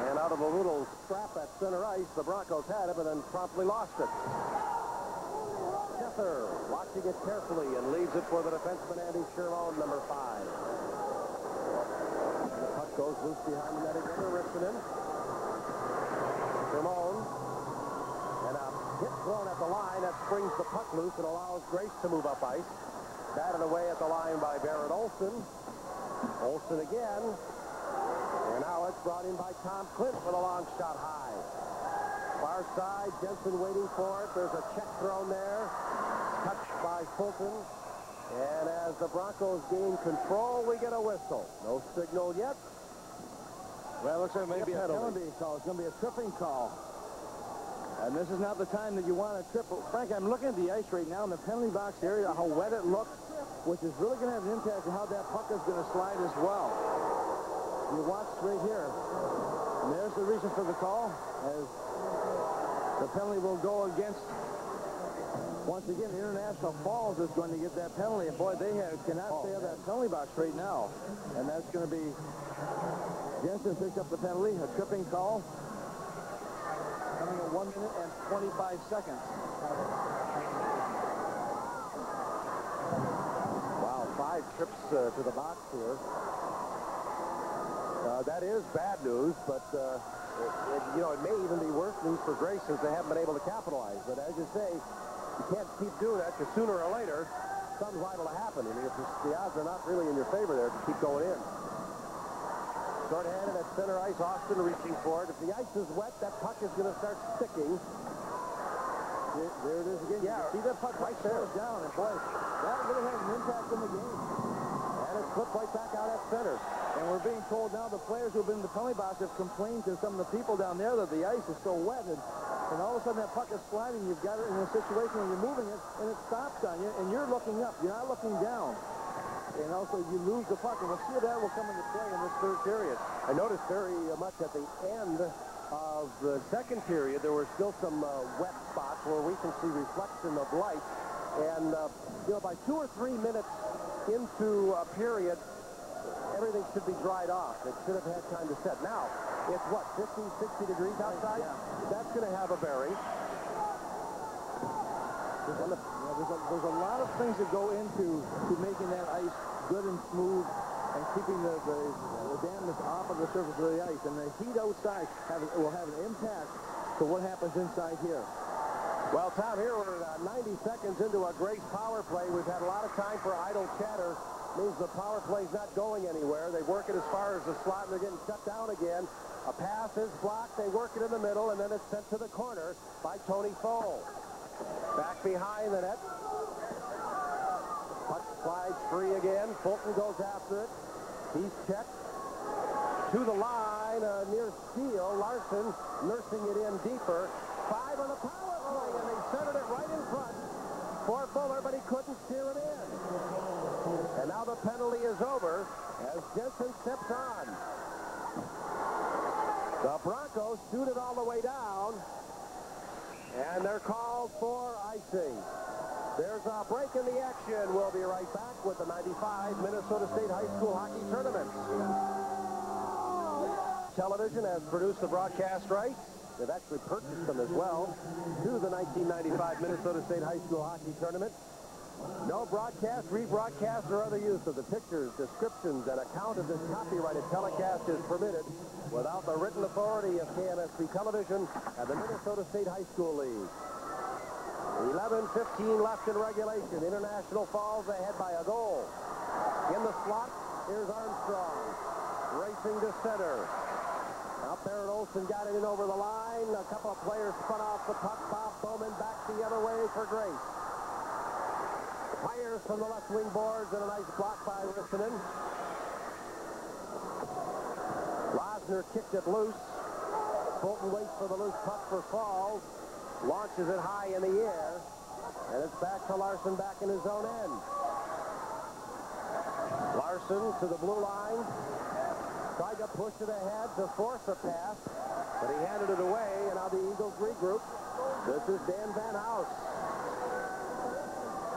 B: And out of a little scrap at center ice, the Broncos had it, but then promptly lost it. Kether watching it carefully and leaves it for the defenseman Andy Sherlone, number 5. And the puck goes loose behind the net again to Rissanen. Sherlone. And a hit thrown at the line that springs the puck loose and allows Grace to move up ice. Batted away at the line by Barrett Olson. Olson again. And now it's brought in by Tom Clint with a long shot high. Far side, Jensen waiting for it. There's a check thrown there. Touched by Fulton. And as the Broncos gain control, we get a whistle. No signal yet.
E: Well, it looks like maybe a penalty call. It's going to be a tripping call. And this is not the time that you want to trip. Frank, I'm looking at the ice right now in the penalty box area, how wet it looks, which is really going to have an impact on how that puck is going to slide as well. you watch right here, and there's the reason for the call, as the penalty will go against, once again, International Falls is going to get that penalty, and boy, they cannot stay out of that penalty box right now. And that's going to be, Jensen picks up the penalty, a tripping call, coming at 1 minute and 25 seconds.
B: Wow, 5 trips to the box here. That is bad news, but it may even be worse news for Grace since they haven't been able to capitalize. But as you say, you can't keep doing that, because sooner or later, something's liable to happen. I mean, if the odds are not really in your favor there to keep going in. Short-handed at center ice, Austin reaching for it. If the ice is wet, that puck is going to start sticking. There it is again.
E: Yeah, see that puck right there down, and boy, that really has an impact on the game.
B: And it's flipped right back out at center.
E: And we're being told now the players who have been in the penalty box have complained to some of the people down there that the ice is so wet, and all of a sudden that puck is sliding. You've got it in a situation where you're moving it, and it stops on you, and you're looking up. You're not looking down. And also, you lose the puck, and we'll see if that will come into play in this third period.
B: I noticed very much at the end of the second period, there were still some wet spots where we can see reflection of light. And, by 2 or 3 minutes into a period, everything should be dried off. It should have had time to set. Now, it's what, 50, 60 degrees outside?
E: Yeah.
B: That's going to have a bearing.
E: There's a lot of things that go into making that ice good and smooth and keeping the dampness off of the surface of the ice. And the heat outside will have an impact to what happens inside here.
B: Well, Tom, here we're 90 seconds into a Grace power play. We've had a lot of time for idle chatter. Means the power play's not going anywhere. They work it as far as the slot, and they're getting shut down again. A pass is blocked. They work it in the middle, and then it's sent to the corner by Tony Foll. Back behind the net. Puck slides free again. Fulton goes after it. He's checked to the line near Steele. Larson nursing it in deeper. 5 on the power play, and they centered it right in front for Fuller, but he couldn't steer it in. And now the penalty is over as Jensen steps on. The Broncos shoot it all the way down, and they're called for icing. There's a break in the action. We'll be right back with the 95 Minnesota State High School Hockey Tournament. Television has produced the broadcast rights. They've actually purchased them as well to the 1995 Minnesota State High School Hockey Tournament. No broadcast, rebroadcast, or other use of the pictures, descriptions, and account of this copyrighted telecast is permitted without the written authority of KMSP Television and the Minnesota State High School League. 11:15 left in regulation. International Falls ahead by a goal. In the slot, here's Armstrong. Racing to center. Out there, Olsen got it in over the line. A couple of players spun off the puck. Bob Bowman back the other way for Grace. Fires from the left wing boards, and a nice block by Rissanen. Losner kicked it loose. Fulton waits for the loose puck for Falls. Launches it high in the air. And it's back to Larson back in his own end. Larson to the blue line. Tried to push it ahead to force a pass, but he handed it away, and now the Eagles regroup. This is Dan Van House.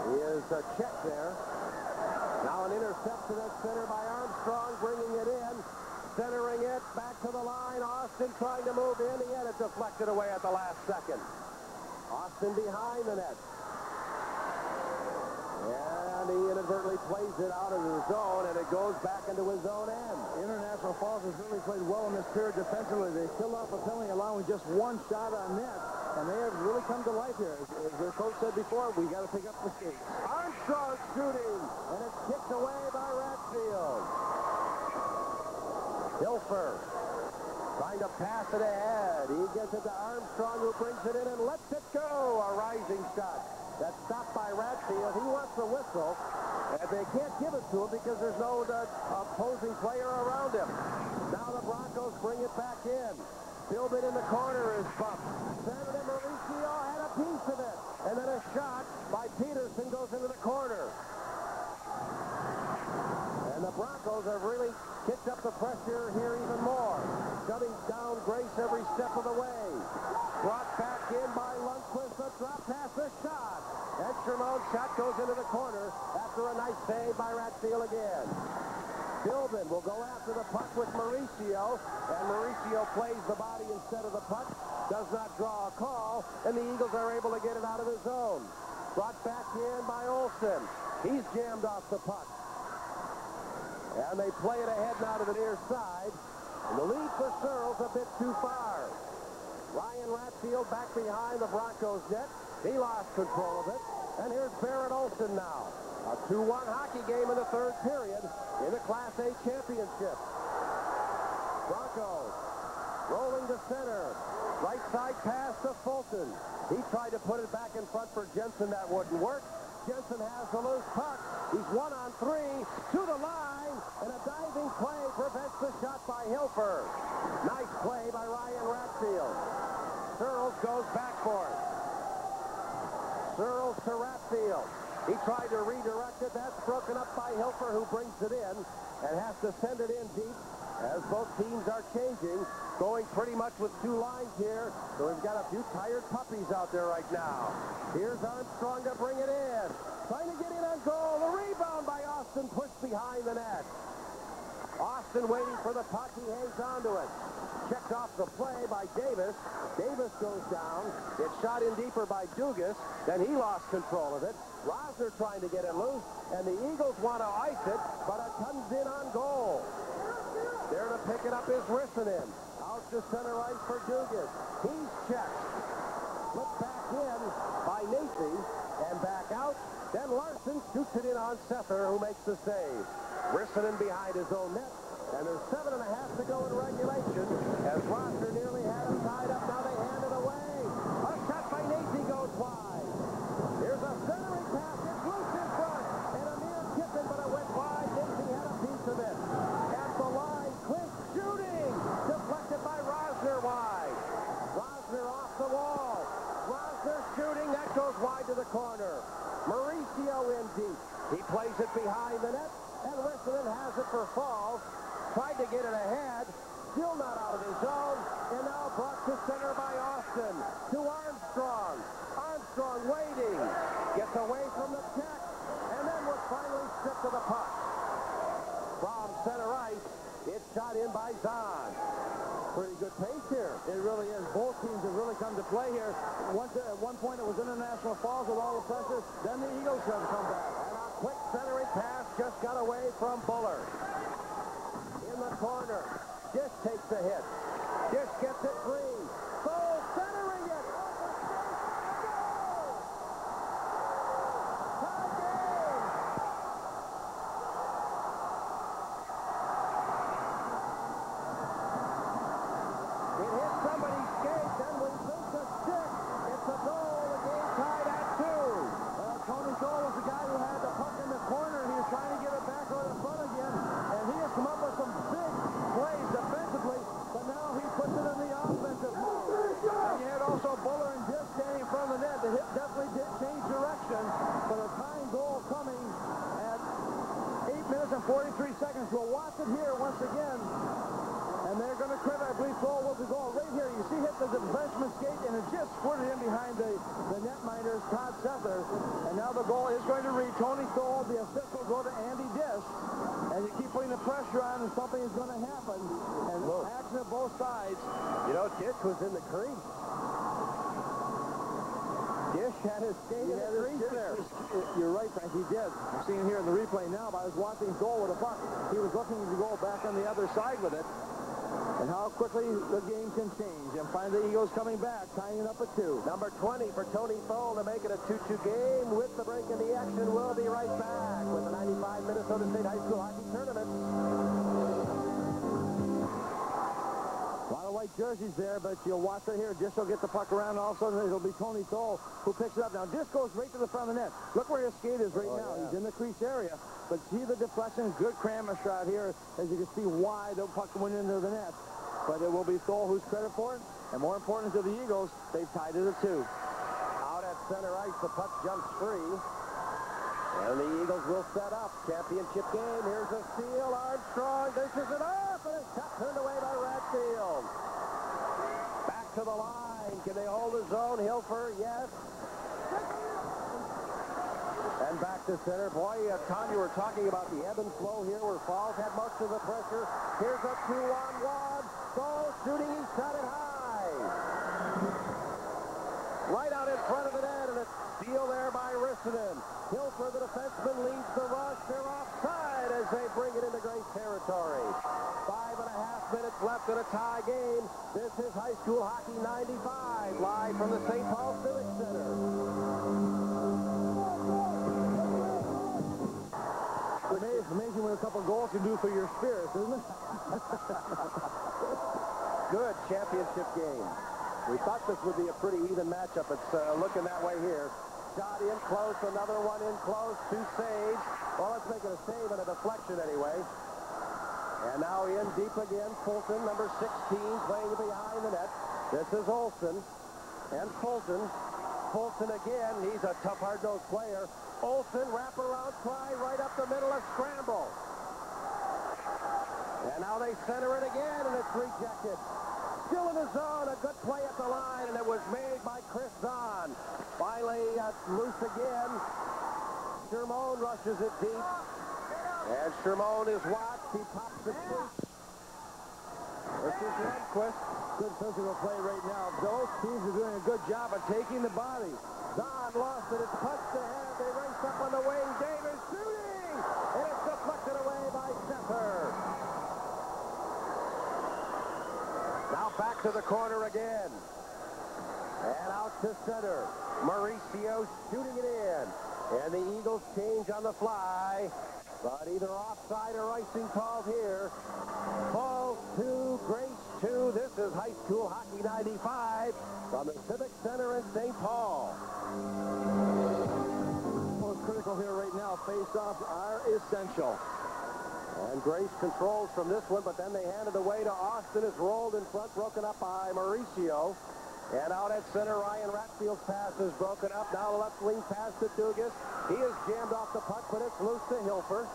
B: He is checked there. Now an interception at center by Armstrong, bringing it in, centering it, back to the line. Austin trying to move in. He had it deflected away at the last second. Austin behind the net. And he inadvertently plays it out of his zone, and it goes back into his own end.
E: International Falls has really played well in this period defensively. They still off a penalty, allowing just one shot on net, and they have really come to life here. As their coach said before, we got to pick up the skates.
B: Armstrong shooting, and it's kicked away by Ratfield. Hilfer trying to pass it ahead. He gets it to Armstrong, who brings it in and lets it go. A rising shot. That's stopped by Ratfield. He wants the whistle, and they can't give it to him because there's no opposing player around him. Now the Broncos bring it back in. Philbin in the corner is bumped. Senator Mauricio had a piece of it. And then a shot by Peterson goes into the corner. And the Broncos have really kicked up the pressure here step of the way. Brought back in by Lundqvist. The drop pass, the shot. And Shermone's shot goes into the corner after a nice save by Ratfield again. Philbin will go after the puck with Mauricio, and Mauricio plays the body instead of the puck, does not draw a call, and the Eagles are able to get it out of the zone. Brought back in by Olsen. He's jammed off the puck. And they play it ahead now to the near side, and the lead for Searles a bit too far. Ryan Ratfield back behind the Broncos net. He lost control of it, and here's Barrett Olsen now. A 2-1 hockey game in the third period in the Class A championship. Broncos rolling to center. Right side pass to Fulton. He tried to put it back in front for Jensen. That wouldn't work. Jensen has the loose puck. He's 1-on-3 to the line, and a diving play prevents the shot by Hilfer. Nice play by Ryan Ratfield. Searles goes back for it. Searles to Ratfield. He tried to redirect it. That's broken up by Hilfer, who brings it in and has to send it in deep as both teams are changing, going pretty much with two lines here. So we've got a few tired puppies out there right now. Here's Armstrong to bring it in. Trying to get in on goal. The rebound by Austin pushed behind the net. Austin waiting for the puck. He hangs onto it. Checked off the play by Davis. Davis goes down. It's shot in deeper by Dugas. Then he lost control of it. Rosner trying to get it loose, and the Eagles want to ice it, but it comes in on goal. There to pick it up is Rissanen. Out to center ice for Dugas. He's checked. Flipped back in by Nacy, and back out. Then Larson shoots it in on Sether, who makes the save. Rissanen behind his own net, and there's 7.5 to go in regulation, as Rosner nearly had him tied up. Now they hand it away. A shot by Nacy goes wide. Here's a centering pass. It's loose in front, and a near Kiffin, but it went wide. Nacy had a piece of it. At the line, Clint shooting. Deflected by Rosner wide. Rosner off the wall. Rosner shooting. That goes wide to the corner. Mauricio in deep. He plays it behind the net, and Rissanen has it for Falls. Tried to get it ahead. Still not out of his zone. And now brought to center by Austin. To Armstrong. Armstrong waiting. Gets away from the check. And then was finally stripped of the puck. From center ice, it's shot in by Zahn. Pretty good pace here.
H: It really is. Both teams have really come to play here. At one point it was International Falls with all the pressure. Then the Eagles have come back.
B: And a quick centering pass just got away from Buller. In the corner. Dish takes a hit. Dish gets it free. Goal, centering it. Tie game. It hit somebody's skate, then we think the stick. It's a goal. The game tied at 2.
H: Tony Cole was the guy who had the puck in the corner, and he was trying to get it back on the front again. And he has come up with some big plays defensively, but now he puts it in the offensive mode. And you had also Buller and Dish standing in front of the net. The hit definitely did change direction, but a tying goal coming at 8 minutes and 43 seconds. We'll watch it here once again. And they're going to credit, I believe, Cole was the goal. Right here, you see hit the defenseman skate, and it just squirted in behind the netminders, Todd Sether. And now the goal is going to read Tony Cole. The assist will go to Andy Dish. And you keep putting the pressure on, and something is going to happen. And action at both sides.
B: You know, Dish was in the crease. Dish had his skate in the crease there.
H: You're right, Frank, he did. I'm seeing it here in the replay now, but I was watching Cole with a puck. He was looking to go back on the other side with it. And how quickly the game can change. And find the Eagles coming back, tying it up at 2.
B: Number 20 for Tony Thole to make it a 2-2 game. With the break in the action, we'll be right back with the 95 Minnesota State High School Hockey Tournament.
H: A lot of white jerseys there, but you'll watch right here. Dish will get the puck around, and all of a sudden it'll be Tony Thole who picks it up. Now, Dish goes right to the front of the net. Look where his skate is right now.
B: Yeah.
H: He's in the crease area. But see the deflection, good Kramer shot here, as you can see why the puck went into the net. But it will be Thole who's credit for it. And more important to the Eagles, they've tied it at 2.
B: Out at center ice, the puck jumps free. And the Eagles will set up. Championship game. Here's a steal. Armstrong dishes it up, and it's shot turned away by Ratfield. to the line. Can they hold his own? Hilfer, yes. And back to center. Boy, Tom, you were talking about the ebb and flow here where Falls had most of the pressure. Here's a 2-on-1. Goal shooting. He shot it high. Right out in front of the net, and a steal there by Rissanen. Hilfer, the defenseman, leads the rush. They're offside as they bring it into Grace territory. 5.5 minutes left in a tie game. This is High School Hockey 95, live from the St. Paul Civic Center. It's amazing what a couple goals can do for your spirits, isn't it? Good championship game. We thought this would be a pretty even matchup. It's looking that way here. Shot in close, another one in close, 2 saves. Well, let's make it a save and a deflection anyway. And now in deep again, Fulton, number 16, playing behind the net. This is Olsen and Fulton. Fulton again, he's a tough, hard-nosed player. Olsen, wraparound try, right up the middle, a scramble. And now they center it again, and it's rejected. Still in the zone, a good play at the line, and it was made by Chris Zahn. Finally, loose again. Shermone rushes it deep. And Shermone is watched. He pops it through. This is Lundquist. Good physical play right now. Both teams are doing a good job of taking the body. Zahn lost it. It's punched ahead. They race up on the wing. Davis shooting! And it's deflected away by Sether. Now back to the corner again. And out to center. Mauricio shooting it in. And the Eagles change on the fly. But either offside or icing called here. Falls 2, Grace 2. This is High School Hockey 95 from the Civic Center in St. Paul. Most critical here right now. Face-offs are essential. And Grace controls from this one, but then they hand it away to Austin. It's rolled in front, broken up by Mauricio. And out at center, Ryan Ratfield's pass is broken up. Now the left wing pass to Dugas. He is jammed off the puck, but it's loose to Hilfer.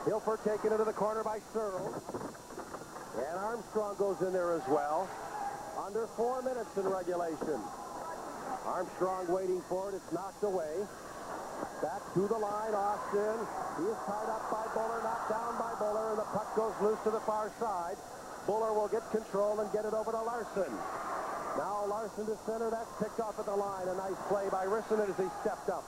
B: Hilfer taken into the corner by Searle. And Armstrong goes in there as well. Under 4 minutes in regulation. Armstrong waiting for it. It's knocked away. Back to the line, Austin. He is tied up by Buller, knocked down by Buller, and the puck goes loose to the far side. Buller will get control and get it over to Larson. Now Larson to center. That's picked off at the line. A nice play by Rissanen as he stepped up.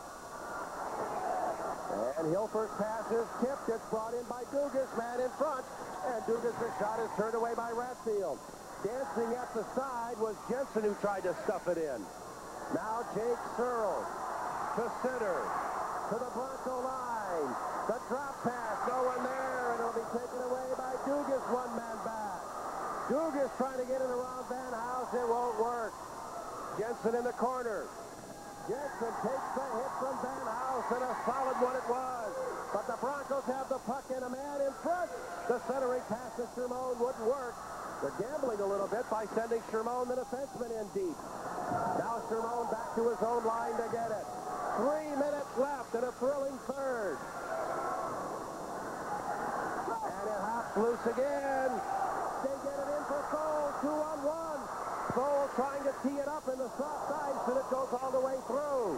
B: And Hilfer's pass is tipped. It's brought in by Dugas, man in front. And Dugas' shot is turned away by Ratfield. Dancing at the side was Jensen, who tried to stuff it in. Now Jake Searle to center. To the Bronco line. The drop pass, no one there, and it'll be taken away by Dugas, one man back. Dugas trying to get it around Van House. It won't work. Jensen in the corner. Jensen takes the hit from Van House, and a solid one it was. But the Broncos have the puck and a man in front. The centering pass to Shermone wouldn't work. They're gambling a little bit by sending Shermone, the defenseman, in deep. Now Shermone back to his own line to get it. 3 minutes left and a thrilling third. And it hops loose again. They get it in for Cole, 2-on-1. Cole trying to tee it up in the soft ice, and it goes all the way through.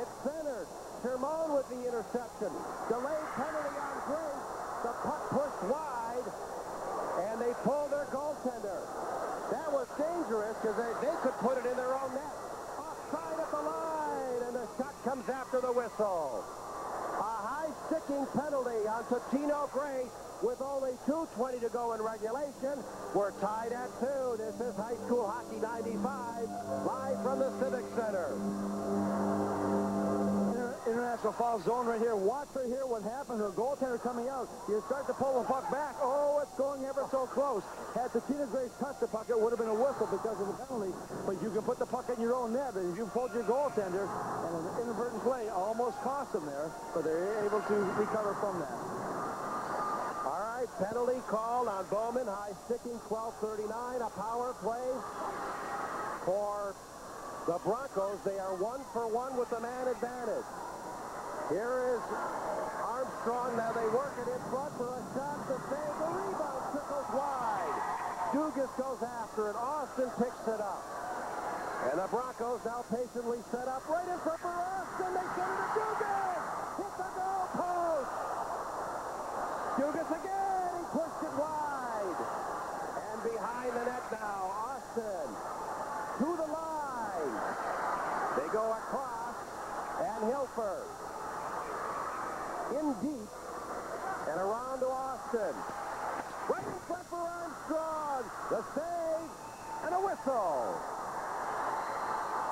B: It's centered. Shermone with the interception. Delayed penalty on Grace. The puck pushed wide, and they pulled their goaltender. That was dangerous because they could put it in their own net. Offside at the line, and the shot comes after the whistle. A high-sticking penalty on Totino Grace with only 2:20 to go in regulation. We're tied at 2. This is High School Hockey 95, live from the Civic Center. International foul zone right here. Watch right here what happens. The goaltender coming out. You start to pull the puck back. Oh, it's going ever so close. Had Totino Grace touched the puck, it would have been a whistle because of the penalty. But you can put the puck in your own net, and if you pulled your goaltender, and an inadvertent play almost cost them there, but they're able to recover from that. All right, penalty called on Bowman. High-sticking, 12:39. A power play for the Broncos. They are 1-for-1 with the man advantage. Here is Armstrong. Now they work it in front for a shot to save. The rebound trickles wide. Dugas goes after it. Austin picks it up. And the Broncos now patiently set up right in front for Austin. They send it to Dugas. Hit the goal post. Dugas again. He pushed it wide. And behind the net now, Austin to the line. They go across, and Hilfer in deep, and around to Austin. Right in front for Armstrong. The save, and a whistle.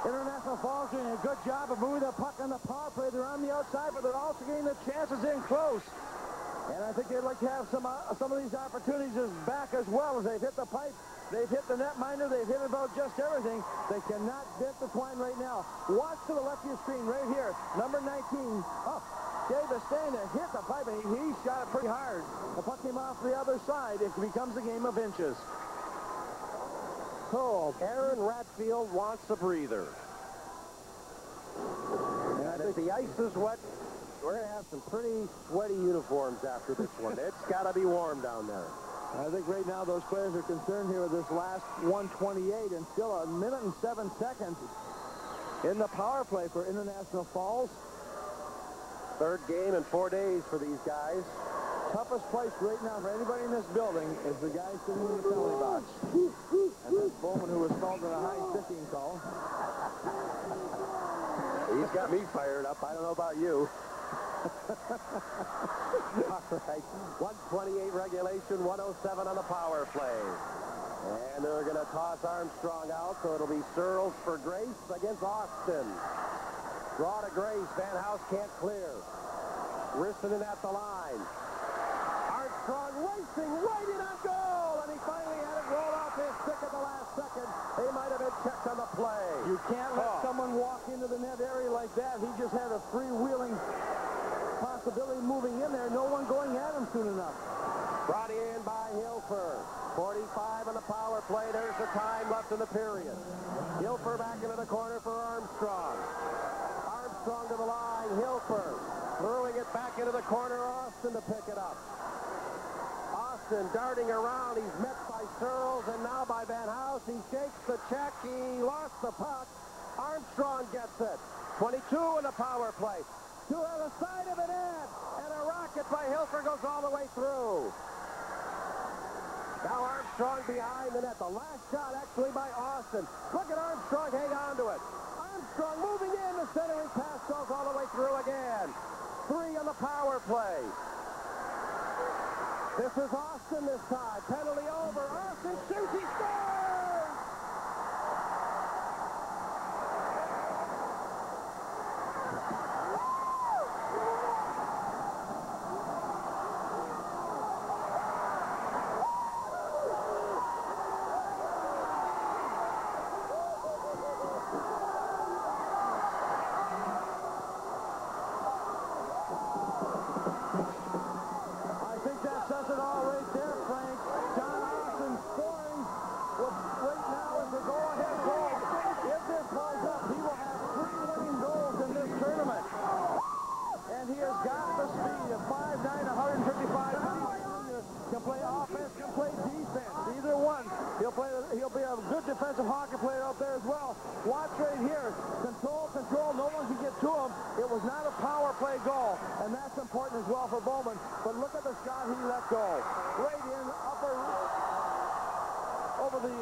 B: International Falls doing a good job of moving the puck on the power play. They're on the outside, but they're also getting the chances in close. And I think they'd like to have some of these opportunities back as well as they've hit the pipe. They've hit the netminder. They've hit about just everything. They cannot dent the twine right now. Watch to the left of your screen right here. Number 19. Oh, Davis staying there. Hit the pipe, and he shot it pretty hard. The puck came off the other side. It becomes a game of inches. So, Aaron Ratfield wants a breather. And if the ice is wet, we're going to have some pretty sweaty uniforms after this one. It's got to be warm down there. I think right now those players are concerned here with this last 128 and still 1 minute and 7 seconds in the power play for International Falls. Third game in 4 days for these guys. Toughest place right now for anybody in this building is the guy sitting in the penalty box. And that's Bowman, who was called with a high sticking call. He's got me fired up. I don't know about you. All right, 128 regulation, 107 on the power play. And they're going to toss Armstrong out, so it'll be Searles for Grace against Austin. Draw to Grace. Van House can't clear. Rissanen at the line. Armstrong racing right in on goal, and he finally had it roll off his stick at the last second. He might have been checked on the play. You can't let someone walk into the net area like that. He just had a freewheeling possibility moving in there. No one going at him soon enough. Brought in by Hilfer. 45 on the power play. There's the time left in the period. Hilfer back into the corner for Armstrong. Armstrong to the line. Hilfer throwing it back into the corner. Austin to pick it up. Austin darting around. He's met by Searles and now by Van House. He shakes the check. He lost the puck. Armstrong gets it. 22 in the power play. To the side of the net. And a rocket by Hilfer goes all the way through. Now Armstrong behind the net. The last shot actually by Austin. Look at Armstrong hang on to it. Armstrong moving in. The centering pass goes all the way through again. 3 on the power play. This is Austin this time. Penalty over. Austin shoots. He scores! He'll be a good defensive hockey player out there as well. Watch right here. Control. No one can get to him. It was not a power play goal, and that's important as well for Bowman. But look at the shot he let go. Right in, over the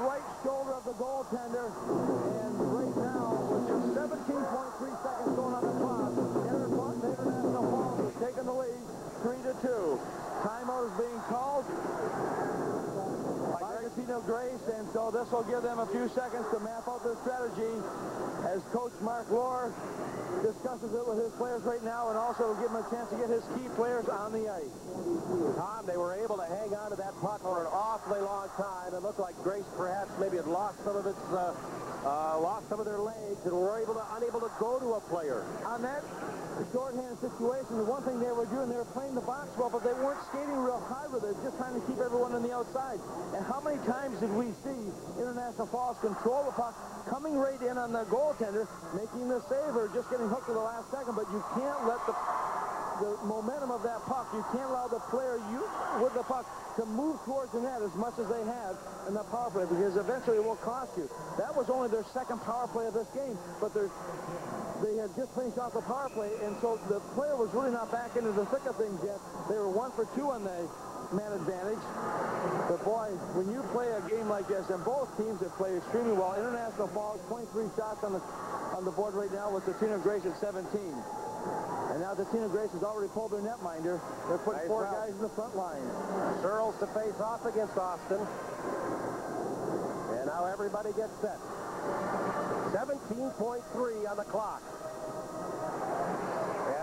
B: right shoulder of the goaltender. And right now, with just 17.3 seconds going on the clock, International Falls is taking the lead, 3-2. Timeout is being called by Totino Grace, and so this will give them a few seconds to map out their strategy as Coach Mark Lohr discusses it with his players right now, and also give him a chance to get his key players on the ice. Tom, they were able to hang on to that puck for an awfully long time. It looked like Grace perhaps maybe had lost some of its lost some of their legs and were unable to go to a player. On that shorthand situation, the one thing they were doing, they were playing the box well, but they weren't skating real high with it, just trying to keep everyone on the outside. And how many times did we see International Falls control the puck, coming right in on the goaltender, making the save or just getting hooked at the last second? But you can't let the
E: the momentum of that puck. You can't allow the player with the puck to move towards the net as much as they have in the power play, because eventually it will cost you. That was only their second power play of this game, but they had just finished off the power play, and so the player was really not back into the thick of things yet. They were 1 for 2 on the man advantage. But boy, when you play a game like this, and both teams have played extremely well. International Falls, 23 shots on the board right now with Totino Grace at 17. And now Totino Grace has already pulled their netminder. They're putting 4 guys in the front line.
B: Searles to face off against Austin. And now everybody gets set. 17.3 on the clock.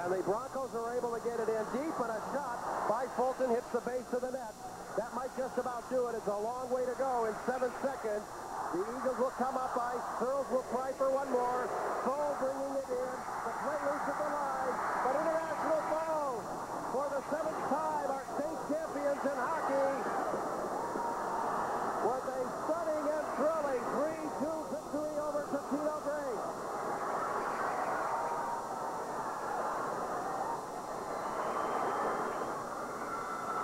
B: And the Broncos are able to get it in deep, and a shot by Fulton hits the base of the net. That might just about do it. It's a long way to go in 7 seconds. The Eagles will come up ice. Searles will try for one more. Cole bringing it in. The play loose at the line. But International Falls, for the 7th time, are state champions in hockey with a stunning and thrilling 3-2 victory over Totino Grace.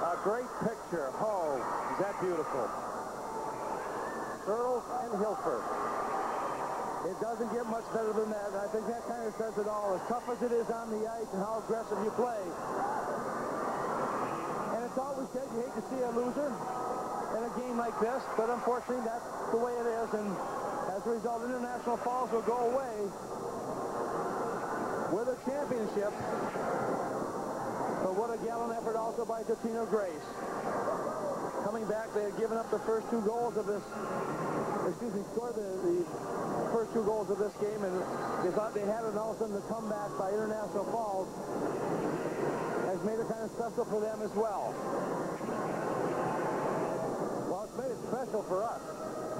B: A great picture. Oh, is that beautiful. Searles and Hilfer.
E: It doesn't get much better than that, and I think that kind of says it all. As tough as it is on the ice and how aggressive you play. And it's always said you hate to see a loser in a game like this, but unfortunately that's the way it is, and as a result, International Falls will go away with a championship. But what a gallant effort also by Totino Grace. Coming back, they had given up the first 2 goals of this, scored the first 2 goals of this game, and they thought they had it, and all of a sudden the comeback by International Falls has made it kind of special for them as well.
B: Well, it's made it special for us.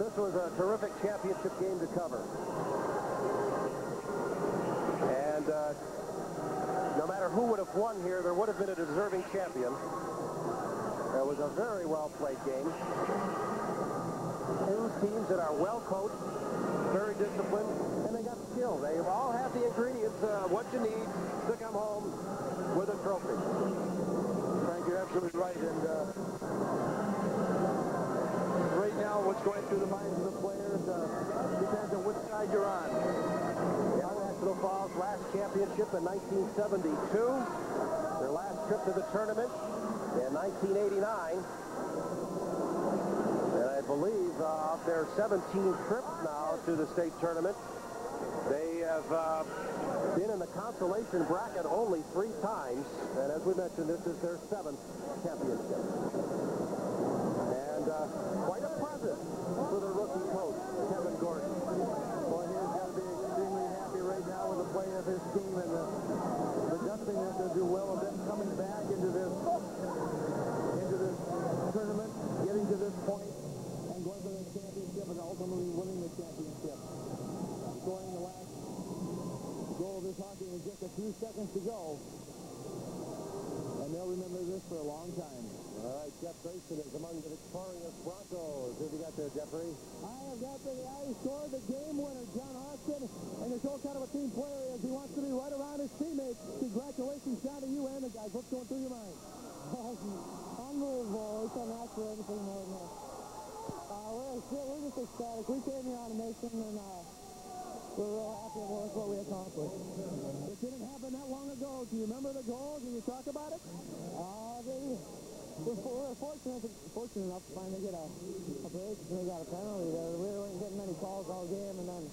B: This was a terrific championship game to cover. And no matter who would have won here, there would have been a deserving champion. It was a very well-played game. 2 teams that are well-coached, very disciplined, and they got skill. They all have the ingredients, what you need to come home with a trophy.
E: Frank, you're absolutely right. And right now, what's going through the minds of the players depends on which side you're on.
B: International Falls last championship in 1972. Their last trip to the tournament in 1989. And I believe of their 17 trips now to the state tournament, they have been in the consolation bracket only 3 times. And as we mentioned, this is their 7th championship. And quite a present for the rookie coach, Kevin Gordon.
E: Boy, he's got to be extremely happy right now with the play of his team and the adjusting that they'll do well of them coming back into this tournament, getting to this point, and going for the championship and ultimately winning the championship. Scoring the last goal of this hockey with just a few seconds to go. And they'll remember this for a long time.
B: All right, Jeff Grayson is among the victorious Broncos. Who have you got there, Jeffrey?
H: I have got he scored the game winner, John Austin, and to show kind of a team player as he wants to be right around his teammates. Congratulations, John, to you and the guys. What's going through your mind? Unbelievable. We couldn't ask for anything more than this. We're just ecstatic. We came here on a mission, and we're real happy with what we accomplished. It didn't happen that long ago. Do you remember the goal? Can you talk about it? We're fortunate enough to finally get a break, and we got a penalty there. We weren't getting many calls all game, and then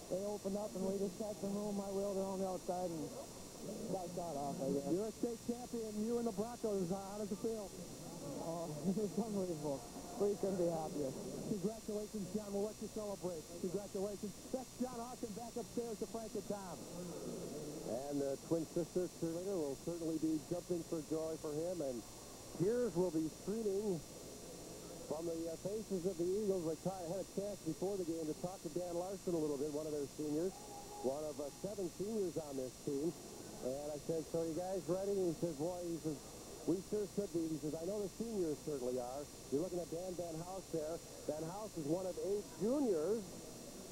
H: they opened up, and we just had some room. I wheeled it on the outside and got shot off, I guess.
B: You're a state champion. You and the Broncos. How does it feel?
H: Oh, it's unbelievable. We couldn't be happier.
B: Congratulations, John. We'll let you celebrate. Congratulations. That's John Austin back upstairs to Frank and Tom. And the twin sister cheerleader will certainly be jumping for joy for him, and tears will be streaming from the faces of the Eagles. I had a chance before the game to talk to Dan Larson a little bit, one of their seniors, one of 7 seniors on this team. And I said, so you guys ready? And he says, boy, he says, we sure should be. He says, I know the seniors certainly are. You're looking at Dan Van House there. Van House is one of 8 juniors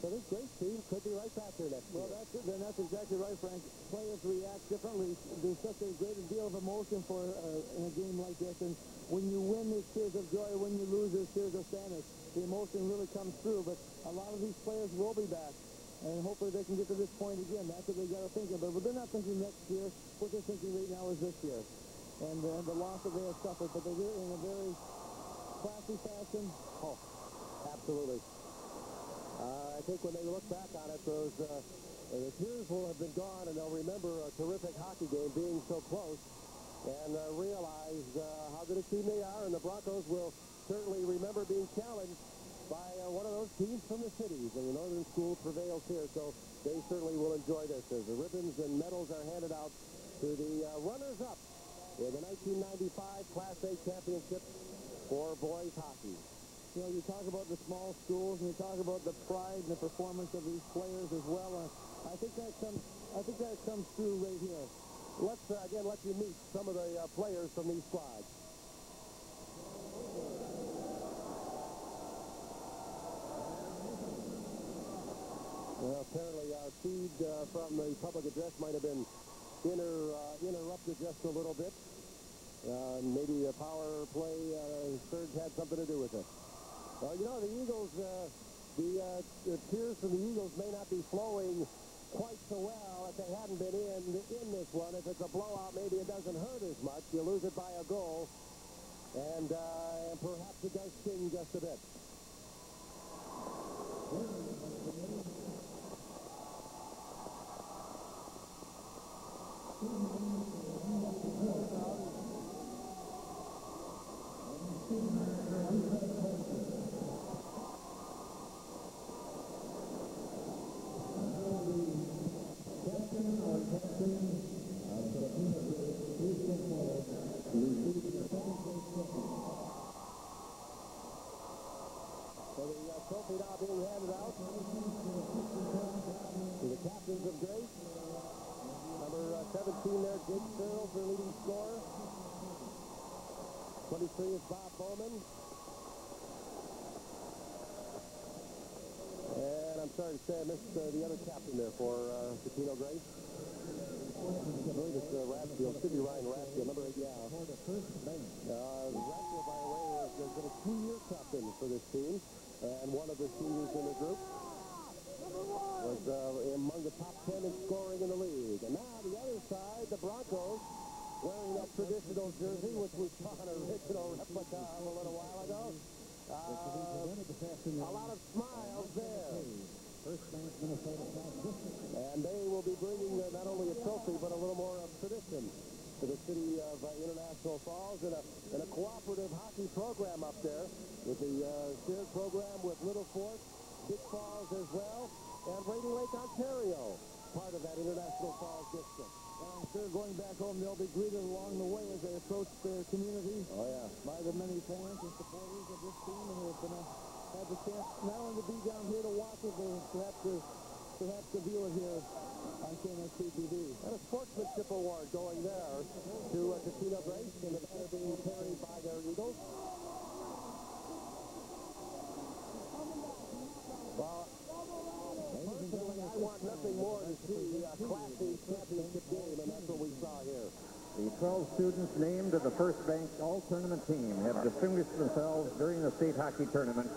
B: So this great team could be right back there next year.
C: Well, that's exactly right, Frank. Players react differently. There's such a great deal of emotion in a game like this, and when you win, there's tears of joy. When you lose, there's tears of sadness. The emotion really comes through, but a lot of these players will be back, and hopefully they can get to this point again. That's what they got to think about. But they're not thinking next year. What they're thinking right now is this year, and the loss that they have suffered. But they did it in a very classy fashion.
B: Oh, absolutely. I think when they look back on it, the tears will have been gone, and they'll remember a terrific hockey game being so close and realize how good a team they are, and the Broncos will certainly remember being challenged by one of those teams from the cities, and the Northern School prevails here, so they certainly will enjoy this as the ribbons and medals are handed out to the runners-up in the 1995 Class A Championship for boys hockey.
C: You know, you talk about the small schools, and you talk about the pride and the performance of these players as well. I think that comes through right here.
B: Let's again let you meet some of the players from these squads. Well, apparently our feed from the public address might have been interrupted just a little bit. Maybe a power play surge had something to do with it. Well, you know, the Eagles, the tears from the Eagles may not be flowing quite so well if they hadn't been in this one. If it's a blowout, maybe it doesn't hurt as much. You lose it by a goal, and perhaps it does sting just a bit. Trophy now being handed out to the captains of Grace. Number 17 there, Jake Searles, their leading scorer. 23 is Bob Bowman. And I'm sorry to say I missed the other captain there for Totino Grace. I believe it's Rathfield. Should be Ryan Rathfield, number 8. Yeah. Rathfield, by the way, has been a 2-year captain for this team. And one of the seniors in the group was among the top 10 in scoring in the league. And now the other side, the Broncos, wearing that traditional jersey, which we saw an original replica of a little while ago. A lot of smiles there. And they will be bringing not only a trophy, but a little more of tradition to the city of International Falls and a cooperative hockey program up there with the shared program with Little Fork, Big Falls as well, and Rainy Lake, Ontario, part of that International Falls district.
C: And I'm sure going back home, they'll be greeted along the way as they approach their community by the many fans and supporters of this team, and they're going to have the chance not only to be down here to watch it, but perhaps to view it here on KNST TV.
B: And a sportsmanship award going there to Totino Grace, and the banner being carried by their Eagles. Well, personally, I want nothing more to see a classy championship game, and that's what we saw here.
D: The 12 students named to the First Bank All-Tournament team have distinguished themselves during the state hockey tournament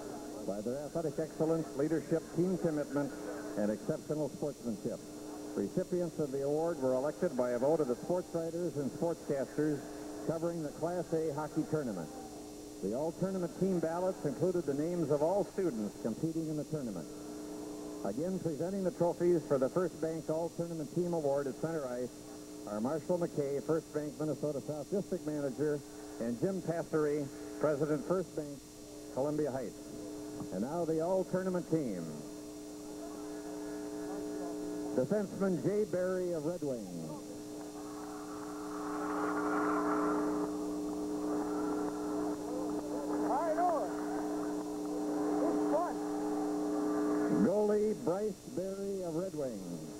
D: by their athletic excellence, leadership, team commitment, and exceptional sportsmanship. Recipients of the award were elected by a vote of the sports writers and sportscasters covering the Class A hockey tournament. The all-tournament team ballots included the names of all students competing in the tournament. Again, presenting the trophies for the First Bank All-Tournament Team Award at center ice are Marshall McKay, First Bank Minnesota South District Manager, and Jim Pastory, President, First Bank, Columbia Heights. And now the all-tournament team. Defenseman Jay Berry of Red Wings. Goalie Bryce Berry of Red Wings.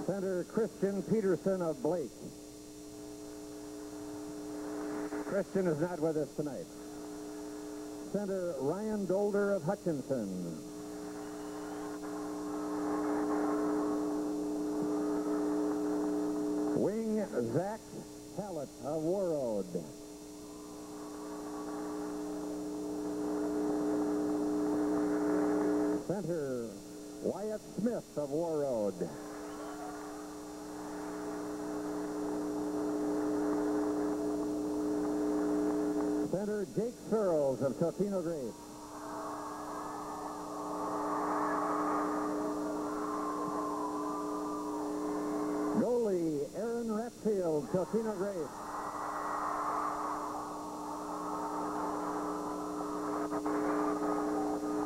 D: Center Christian Peterson of Blake. Christian is not with us tonight. Center Ryan Dolder of Hutchinson. Wing Zach Hallett of Warroad. Center Wyatt Smith of Warroad. Center Jake Searles of Totino Grace. Goalie Aaron Ratfield, Totino Grace.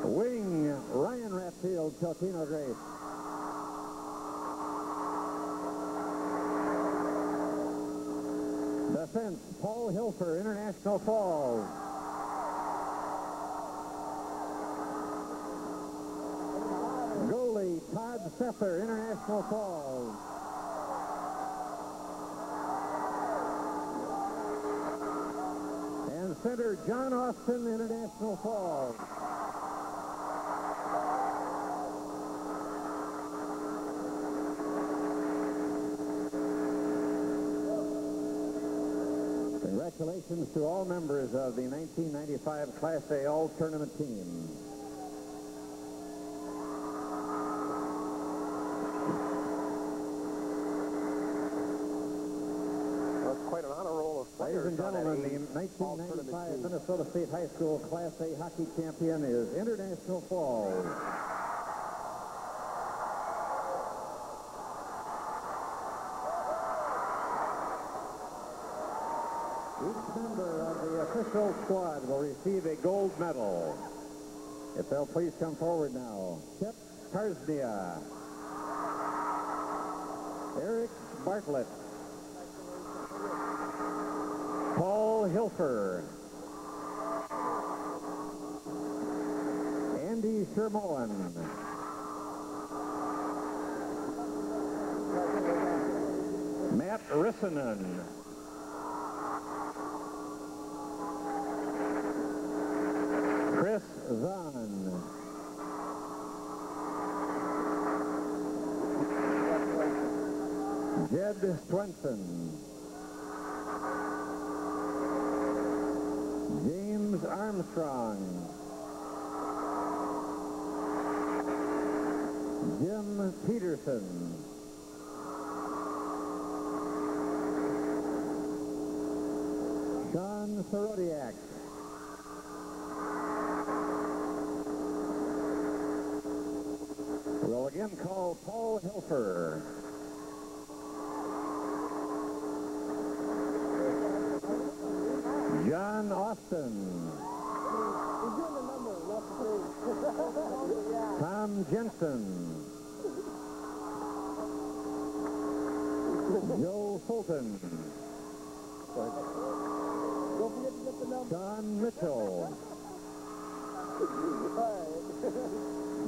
D: Wing Ryan Ratfield, Totino Grace. Defense, Paul Hilfer, International Falls. Goalie, Todd Sether, International Falls. And center, John Austin, International Falls. Congratulations to all members of the 1995 Class A All-Tournament team.
B: That's quite an honor roll of players.
D: Ladies and gentlemen, the 1995 Minnesota State High School Class A hockey champion is International Falls. Each member of the official squad will receive a gold medal. If they'll please come forward now. Chip Karsnia. Eric Bartlett. Paul Hilfer. Andy Shermoen. Matt Rissanen. Chris Zahn. Jed Swenson. James Armstrong. Jim Peterson. Sean Sorodiak. We'll again call Paul Hilfer. John Austin.
F: He's doing the number, not the three.
D: Tom Jensen. Joe Fulton.
F: Don't forget to get the number.
D: John Mitchell.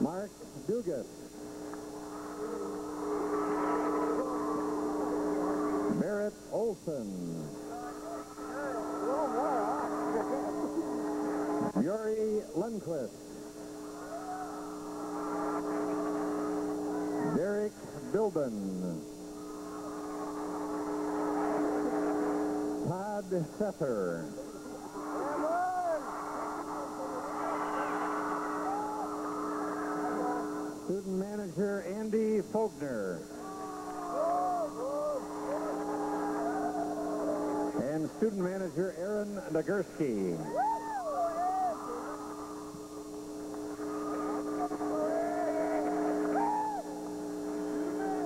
D: Mark Dugas. Barrett Olson. Yuri Lundquist. Derek Bilden. Todd Sether. Student manager Andy Fogner. And student manager Aaron Nagurski.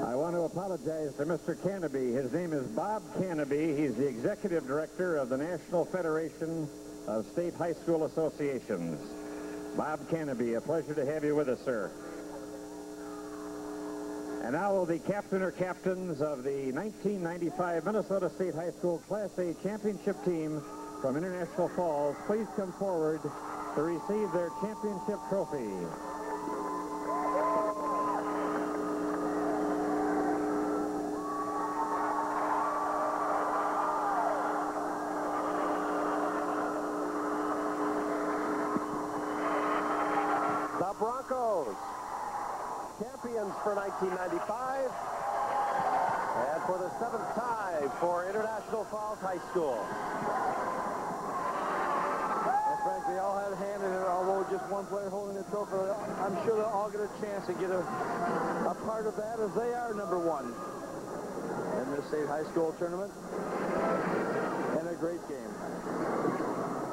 D: I want to apologize to Mr. Caneby. His name is Bob Caneby. He's the executive director of the National Federation of State High School Associations. Bob Caneby, a pleasure to have you with us, sir. And now will the captain or captains of the 1995 Minnesota State High School Class A championship team from International Falls please come forward to receive their championship trophy.
B: Broncos, champions for 1995, and for the 7th time for International Falls High School.
E: Well, Frank, they all had a hand in it, although just one player holding the trophy. I'm sure they'll all get a chance to get a part of that, as they are number one in this state high school tournament. And a great game.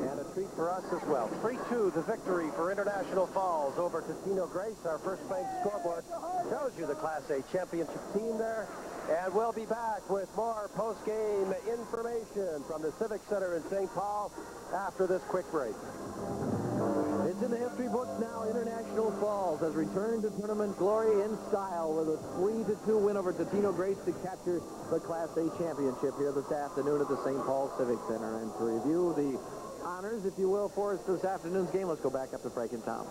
B: And a treat for us as well. 3-2, the victory for International Falls over Totino Grace. Our first page scoreboard shows you the Class A championship team there. And we'll be back with more post-game information from the Civic Center in St. Paul after this quick break.
E: It's in the history books now. International Falls has returned to tournament glory in style with a 3-2 win over Totino Grace to capture the Class A championship here this afternoon at the St. Paul Civic Center. And to review the honors, if you will, for us this afternoon's game, let's go back up to Frank and Tom.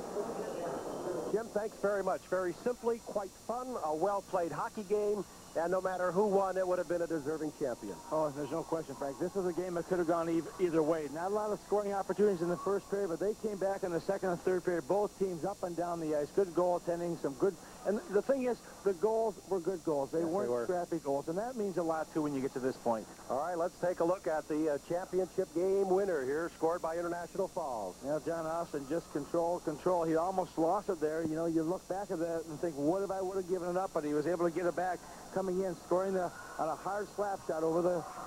B: Jim, thanks very much. Very simply, quite fun, a well-played hockey game, and no matter who won, it would have been a deserving champion.
E: Oh, there's no question, Frank. This was a game that could have gone either way. Not a lot of scoring opportunities in the first period, but they came back in the second and third period. Both teams up and down the ice. Good goaltending, some good... And the thing is, the goals were good goals. They weren't scrappy goals, and that means a lot, too, when you get to this point.
B: All right, let's take a look at the championship game winner here, scored by International Falls.
E: Yeah, John Austin just control. He almost lost it there. You know, you look back at that and think, what if I would have given it up? But he was able to get it back, coming in, scoring on a hard slap shot over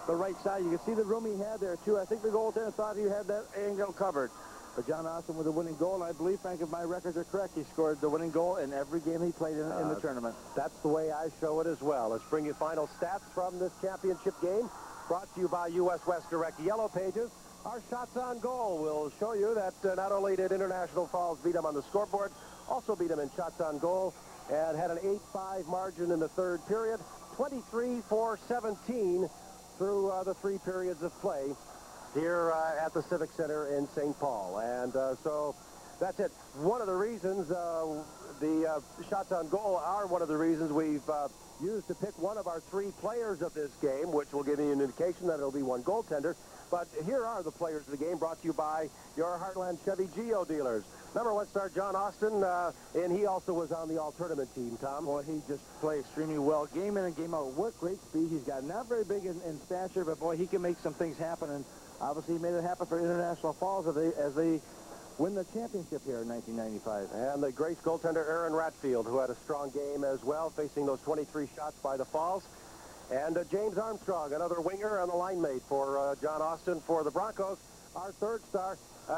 E: the right side. You can see the room he had there, too. I think the goaltender thought he had that angle covered. But John Austin with a winning goal, and I believe, Frank, if my records are correct, he scored the winning goal in every game he played in the tournament.
B: That's the way I show it as well. Let's bring you final stats from this championship game, brought to you by U.S. West Direct Yellow Pages. Our shots on goal will show you that not only did International Falls beat them on the scoreboard, also beat them in shots on goal, and had an 8-5 margin in the third period, 23-17 through the 3 periods of play here at the Civic Center in St. Paul. And so that's it. One of the reasons the shots on goal are one of the reasons we've used to pick one of our 3 players of this game, which will give you an indication that it'll be one goaltender. But here are the players of the game, brought to you by your Heartland Chevy Geo dealers. Number 1 star John Austin, and he also was on the all-tournament team, Tom.
E: Boy, he just played extremely well. Game in and game out. What great speed he's got. Not very big in stature, but, boy, he can make some things happen. And obviously he made it happen for International Falls as they win the championship here in 1995.
B: And the Grace goaltender Aaron Ratfield, who had a strong game as well, facing those 23 shots by the Falls. And James Armstrong, another winger and a line mate for John Austin for the Broncos. Our 3rd star,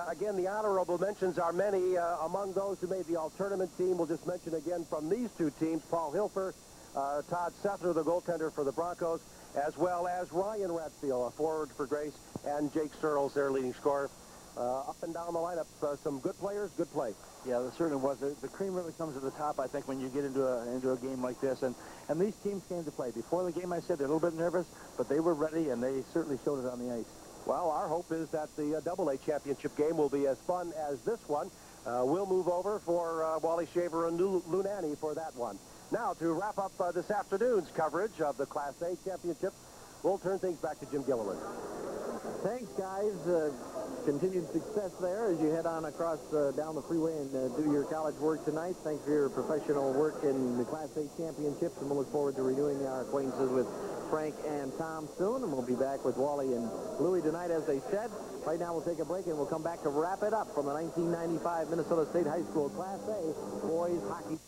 B: again, the honorable mentions are many. Among those who made the all-tournament team, we'll just mention again from these 2 teams, Paul Hilfer, Todd Sethner, the goaltender for the Broncos, as well as Ryan Ratfield, a forward for Grace, and Jake Searles, their leading scorer. Up and down the lineup, some good players, good play.
E: Yeah, there certainly was. The cream really comes to the top, I think, when you get into a game like this. And these teams came to play. Before the game, I said they're a little bit nervous, but they were ready, and they certainly showed it on the ice.
B: Well, our hope is that the AA championship game will be as fun as this one. We'll move over for Wally Shaver and Lou Nanny for that one. Now, to wrap up this afternoon's coverage of the Class A championship, we'll turn things back to Jim Gilliland.
E: Thanks, guys. Continued success there as you head on across down the freeway and do your college work tonight. Thanks for your professional work in the Class A championships, and we'll look forward to renewing our acquaintances with Frank and Tom soon, and we'll be back with Wally and Louie tonight, as they said. Right now, we'll take a break, and we'll come back to wrap it up from the 1995 Minnesota State High School Class A boys hockey.